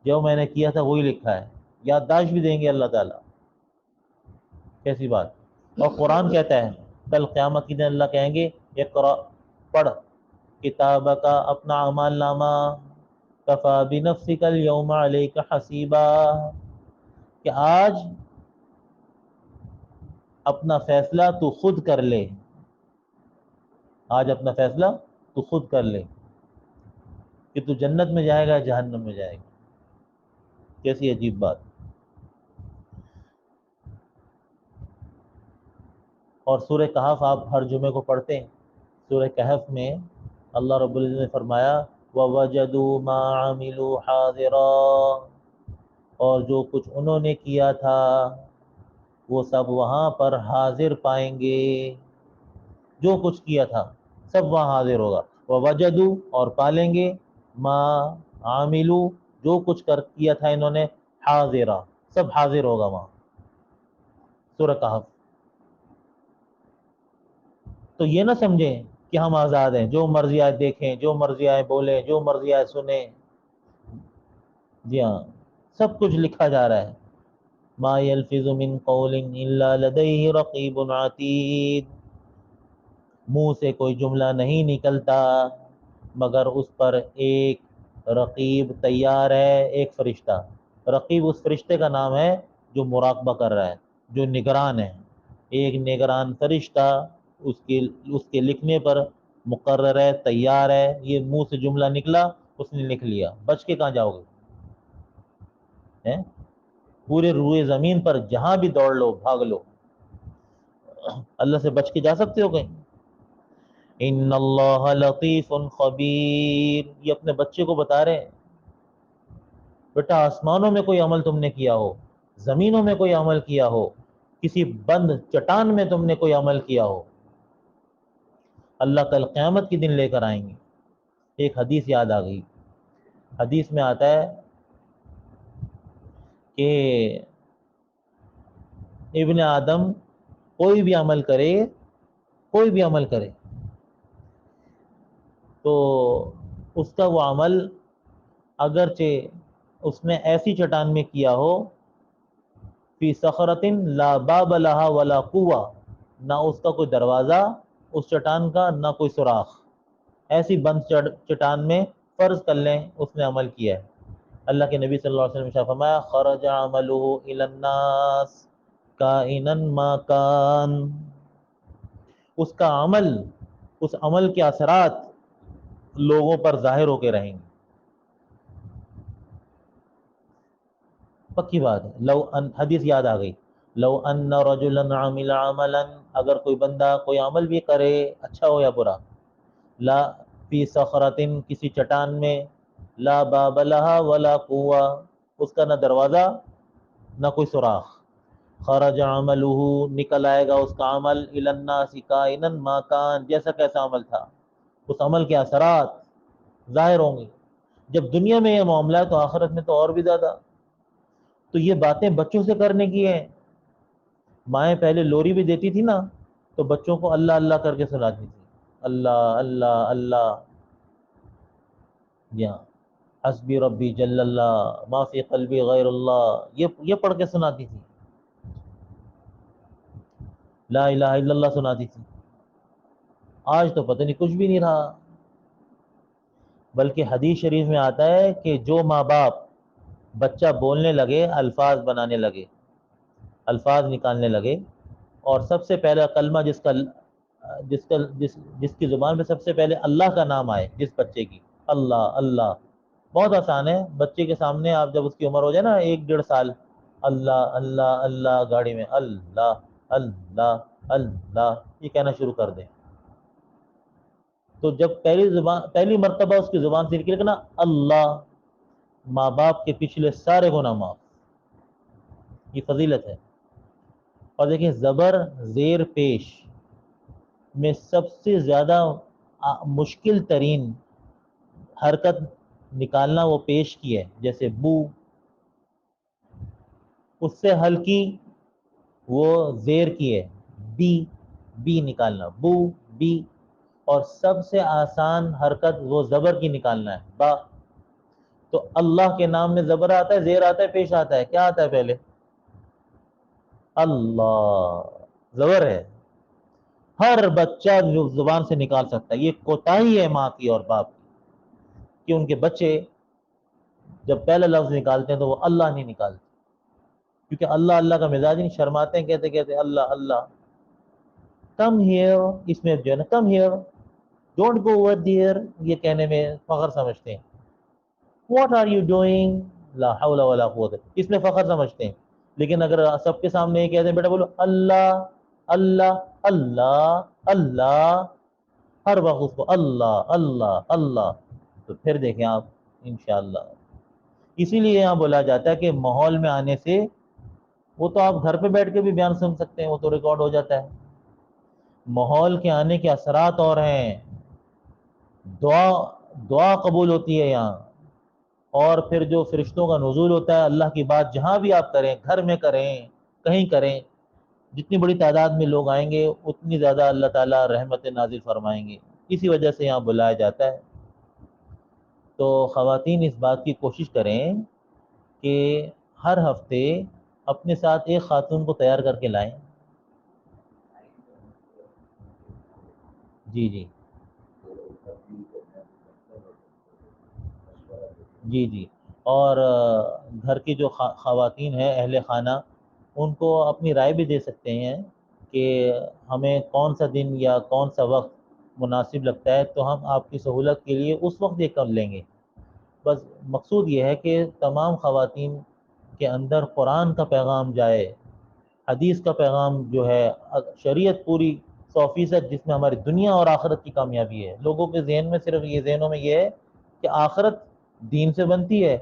[SPEAKER 1] جو میں نے کیا تھا وہی لکھا ہے۔ یادداشت بھی دیں گے اللہ تعالیٰ، کیسی بات! اور قرآن کہتا ہے کل قیامت کے دن اللہ کہیں گے اقرأ، پڑھ کتابک، اپنا اعمال نامہ، کفیٰ بنفسک اليوم علیک حسیبا، کہ آج اپنا فیصلہ تو خود کر لے، آج اپنا فیصلہ تو خود کر لے کہ تو جنت میں جائے گا جہنم میں جائے گا. کیسی عجیب بات. اور سورہ کہف آپ ہر جمعے کو پڑھتے ہیں. سورہ کہف میں اللہ رب العزت نے فرمایا وَوَجَدُوا مَا عَمِلُوا حَاضِرًا، اور جو کچھ انہوں نے کیا تھا وہ سب وہاں پر حاضر پائیں گے. جو کچھ کیا تھا سب وہاں حاضر ہوگا. وَوَجَدُوا، اور پالیں گے، ما عَمِلُوا، جو کچھ کیا تھا انہوں نے، حاضرہ، سب حاضر ہوگا وہاں. سورہ کہف. تو یہ نہ سمجھیں کہ ہم آزاد ہیں، جو مرضی آئے دیکھیں، جو مرضی آئے بولیں، جو مرضی آئے سنیں. جی ہاں، سب کچھ لکھا جا رہا ہے. ما يلفظ من قول الا لديه رقیب عتید، منہ سے کوئی جملہ نہیں نکلتا مگر اس پر ایک رقیب تیار ہے، ایک فرشتہ. رقیب اس فرشتے کا نام ہے جو مراقبہ کر رہا ہے، جو نگران ہے. ایک نگران فرشتہ اس کے لکھنے پر مقرر ہے، تیار ہے. یہ منہ سے جملہ نکلا، اس نے لکھ لیا. بچ کے کہاں جاؤ گے؟ پورے روئے زمین پر جہاں بھی دوڑ لو، بھاگ لو، اللہ سے بچ کے جا سکتے ہو کہیں؟ ان اللہ لطیف خبیر، یہ اپنے بچے کو بتا رہے ہیں بیٹا آسمانوں میں کوئی عمل تم نے کیا ہو، زمینوں میں کوئی عمل کیا ہو، کسی بند چٹان میں تم نے کوئی عمل کیا ہو، اللہ کل قیامت کے دن لے کر آئیں گے. ایک حدیث یاد آ گئی. حدیث میں آتا ہے کہ ابن آدم کوئی بھی عمل کرے، کوئی بھی عمل کرے تو اس کا وہ عمل اگرچہ اس نے ایسی چٹان میں کیا ہو، فی صخرۃ لا باب لها ولا قوہ، نہ اس کا کوئی دروازہ اس چٹان کا، نہ کوئی سوراخ، ایسی بند چٹان میں فرض کر لیں اس نے عمل کیا ہے. اللہ کے نبی صلی اللہ علیہ وسلم نے فرمایا خرج عمله الی الناس کائنا ما کان، اس کا عمل، اس عمل کے اثرات لوگوں پر ظاہر ہو کے رہیں گے. پکی بات ہے. لو ان، حدیث یاد آ گئی، لو ان رجلا عمل عملا، اگر کوئی بندہ کوئی عمل بھی کرے اچھا ہو یا برا، لا فی صخرۃ، کسی چٹان میں، لا باب لها ولا قوہ، اس کا نہ دروازہ نہ کوئی سوراخ، خرج عمله، نکل آئے گا اس کا عمل، الی الناس کائنا ما کان، جیسا کیسا عمل تھا، اس عمل کے اثرات ظاہر ہوں گے. جب دنیا میں یہ معاملہ ہے تو آخرت میں تو اور بھی زیادہ. تو یہ باتیں بچوں سے کرنے کی ہیں. مائیں پہلے لوری بھی دیتی تھی نا تو بچوں کو اللہ اللہ کر کے سناتی تھی، اللہ اللہ اللہ، یا حسبی ربی جل اللہ ما فی قلبی غیر اللہ، یہ پڑھ کے سناتی تھی. لا الہ الا اللہ سناتی تھی. آج تو پتہ نہیں کچھ بھی نہیں رہا. بلکہ حدیث شریف میں آتا ہے کہ جو ماں باپ بچہ بولنے لگے، الفاظ بنانے لگے، الفاظ نکالنے لگے، اور سب سے پہلا کلمہ جس کی زبان پہ سب سے پہلے اللہ کا نام آئے، جس بچے کی، اللہ اللہ. بہت آسان ہے. بچے کے سامنے آپ جب اس کی عمر ہو جائے نا 1-1.5 سال، اللہ اللہ اللہ، گاڑی میں اللہ اللہ اللہ یہ کہنا شروع کر دیں. تو جب پہلی مرتبہ اس کی زبان سے نکلے گا نا اللہ، ماں باپ کے پچھلے سارے گناہ معاف. یہ فضیلت ہے. اور دیکھیں زبر زیر پیش میں سب سے زیادہ مشکل ترین حرکت نکالنا وہ پیش کی ہے. جیسے بو، اس سے ہلکی وہ زیر کی ہے، بی، بی نکالنا، بو بی. اور سب سے آسان حرکت وہ زبر کی نکالنا ہے، با. تو اللہ کے نام میں زبر آتا ہے، زیر آتا ہے، پیش آتا ہے، کیا آتا ہے پہلے؟ اللہ. زبر ہے. ہر بچہ جو زبان سے نکال سکتا ہے. یہ کوتاہی ہے ماں کی اور باپ کی کہ ان کے بچے جب پہلا لفظ نکالتے ہیں تو وہ اللہ نہیں نکالتے، کیونکہ اللہ اللہ کا مزاج نہیں، شرماتے ہیں کہتے کہتے اللہ اللہ. کم ہیئر، اس میں جو ہے نا come here, don't go over there یہ کہنے میں فخر سمجھتے ہیں. واٹ آر یو ڈوئنگ، لا حول ولا قوت، اس میں فخر سمجھتے ہیں. لیکن اگر سب کے سامنے یہ کہتے ہیں بیٹا بولو اللہ اللہ اللہ اللہ، ہر وقت اس کو اللہ اللہ اللہ، تو پھر دیکھیں آپ انشاءاللہ. اسی لیے یہاں بولا جاتا ہے کہ ماحول میں آنے سے، وہ تو آپ گھر پہ بیٹھ کے بھی بیان سن سکتے ہیں، وہ تو ریکارڈ ہو جاتا ہے. ماحول کے آنے کے اثرات اور ہیں. دعا قبول ہوتی ہے یہاں، اور پھر جو فرشتوں کا نزول ہوتا ہے، اللہ کی بات جہاں بھی آپ کریں، گھر میں کریں، کہیں کریں، جتنی بڑی تعداد میں لوگ آئیں گے اتنی زیادہ اللہ تعالیٰ رحمت نازل فرمائیں گے. اسی وجہ سے یہاں بلایا جاتا ہے. تو خواتین اس بات کی کوشش کریں کہ ہر ہفتے اپنے ساتھ ایک خاتون کو تیار کر کے لائیں. جی جی جی جی. اور گھر کی جو خواتین ہیں اہل خانہ، ان کو اپنی رائے بھی دے سکتے ہیں کہ ہمیں کون سا دن یا کون سا وقت مناسب لگتا ہے، تو ہم آپ کی سہولت کے لیے اس وقت ایک کر لیں گے. بس مقصود یہ ہے کہ تمام خواتین کے اندر قرآن کا پیغام جائے، حدیث کا پیغام جو ہے، شریعت پوری 100%، جس میں ہماری دنیا اور آخرت کی کامیابی ہے. لوگوں کے ذہن میں صرف یہ، ذہنوں میں یہ ہے کہ آخرت دین سے بنتی ہے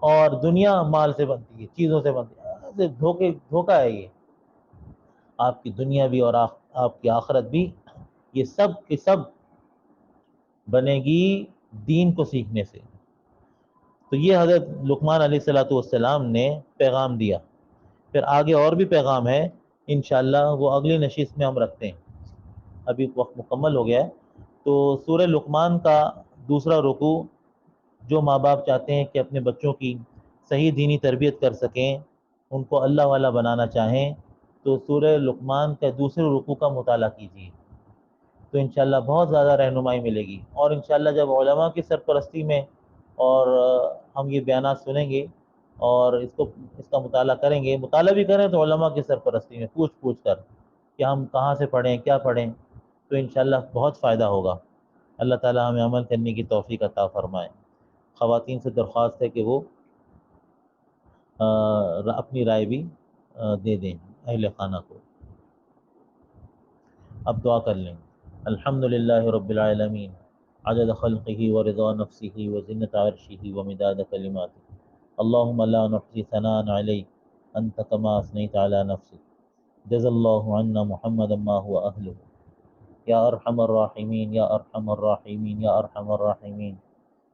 [SPEAKER 1] اور دنیا مال سے بنتی ہے، چیزوں سے بنتی ہے. دھوکہ ہے یہ. آپ کی دنیا بھی اور آپ کی آخرت بھی، یہ سب کی سب بنے گی دین کو سیکھنے سے. تو یہ حضرت لقمان علیہ السلام نے پیغام دیا. پھر آگے اور بھی پیغام ہے، انشاءاللہ وہ اگلی نشست میں ہم رکھتے ہیں. ابھی وقت مکمل ہو گیا ہے. تو سورہ لقمان کا دوسرا رکوع، جو ماں باپ چاہتے ہیں کہ اپنے بچوں کی صحیح دینی تربیت کر سکیں، ان کو اللہ والا بنانا چاہیں، تو سورہ لقمان کے دوسرے رکوع کا مطالعہ کیجیے. تو انشاءاللہ بہت زیادہ رہنمائی ملے گی. اور انشاءاللہ جب علماء کی سرپرستی میں اور ہم یہ بیانات سنیں گے اور اس کا مطالعہ کریں گے، مطالعہ بھی کریں تو علماء کی سرپرستی میں پوچھ کر کہ ہم کہاں سے پڑھیں، کیا پڑھیں، تو انشاءاللہ بہت فائدہ ہوگا. اللہ تعالی ہمیں عمل کرنے کی توفیق عطا فرمائے. خواتین سے درخواست ہے کہ وہ اپنی رائے بھی دے دیں اہل خانہ کو. اب دعا کر لیں. الحمد للہ رب العالمین عدد خلقہ ورضا نفسہ وزنۃ عرشہ ومداد کلماتہ. اللہم لا نحصی ثناء علیک انت کما اثنیت علی نفسک، جزا اللہ عنا محمدا ما هو اہلہ. یا ارحم الراحمین یا ارحم الراحمین یا ارحم الراحمین.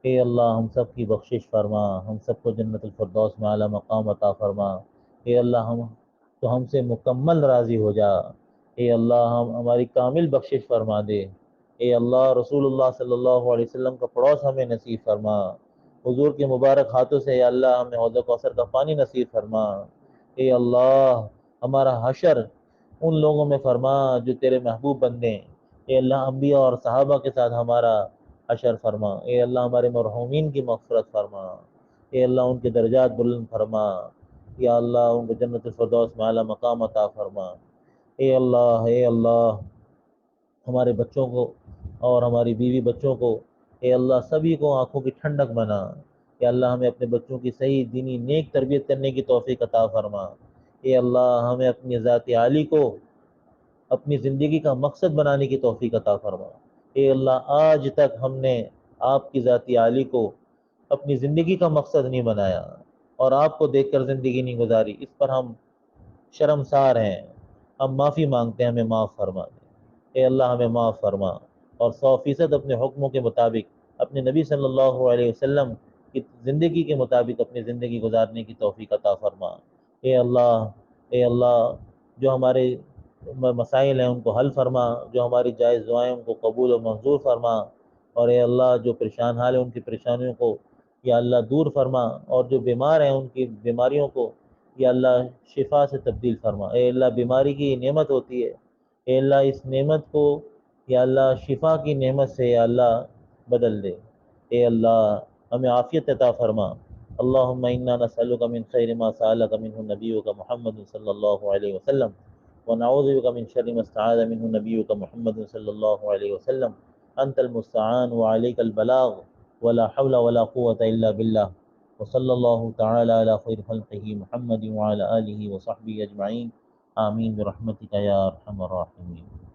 [SPEAKER 1] اے اللہ ہم سب کی بخشش فرما، ہم سب کو جنت الفردوس میں اعلیٰ مقام عطا فرما. اے اللہ ہم سے مکمل راضی ہو جا. اے اللہ ہماری کامل بخشش فرما دے. اے اللہ رسول اللہ صلی اللہ علیہ وسلم کا پڑوس ہمیں نصیب فرما. حضور کے مبارک ہاتھوں سے اے اللہ ہمیں حوض کوثر کا پانی نصیب فرما. اے اللہ ہمارا حشر ان لوگوں میں فرما جو تیرے محبوب بندے ہیں. اے اللہ انبیاء اور صحابہ کے ساتھ ہمارا حشر فرما. اے اللہ ہمارے مرحومین کی مغفرت فرما. اے اللہ ان کے درجات بلند فرما. یا اللہ ان کو جنت الفردوس میں اعلیٰ مقام عطا فرما. اے اللہ ہمارے بچوں کو اور ہماری بیوی بچوں کو، اے اللہ سبھی کو آنکھوں کی ٹھنڈک بنا. اے اللہ ہمیں اپنے بچوں کی صحیح دینی نیک تربیت کرنے کی توفیق عطا فرما. اے اللہ ہمیں اپنی ذات عالی کو اپنی زندگی کا مقصد بنانے کی توفیق عطا فرما. اے اللہ آج تک ہم نے آپ کی ذات عالی کو اپنی زندگی کا مقصد نہیں بنایا اور آپ کو دیکھ کر زندگی نہیں گزاری، اس پر ہم شرمسار ہیں. ہم معافی مانگتے ہیں، ہمیں معاف فرما دے. اے اللہ ہمیں معاف فرما اور 100% اپنے حکموں کے مطابق، اپنے نبی صلی اللہ علیہ وسلم کی زندگی کے مطابق اپنی زندگی گزارنے کی توفیق عطا فرما. اے اللہ جو ہمارے مسائل ہیں ان کو حل فرما، جو ہماری جائز دعائیں ان کو قبول و منظور فرما. اور اے اللہ جو پریشان حال ہے ان کی پریشانیوں کو یا اللہ دور فرما، اور جو بیمار ہیں ان کی بیماریوں کو یا اللہ شفا سے تبدیل فرما. اے اللہ بیماری کی نعمت ہوتی ہے، اے اللہ اس نعمت کو یا اللہ شفا کی نعمت سے یا اللہ بدل دے. اے اللہ ہمیں عافیت عطا فرما. اللہم انا نسألک من خیر ما سألک منہ نبیک محمد صلی اللہ علیہ وسلم ونعوذ بک من شر ما استعاذ منہ نبیک محمد صلی اللہ علیہ وسلم. انت المستعان وعليك البلاغ ولا حول ولا قوة الا بالله وصلى الله تعالى على خير خلقه محمد وعلى آله وصحبه اجمعين آمين برحمتك يا ارحم الراحمين.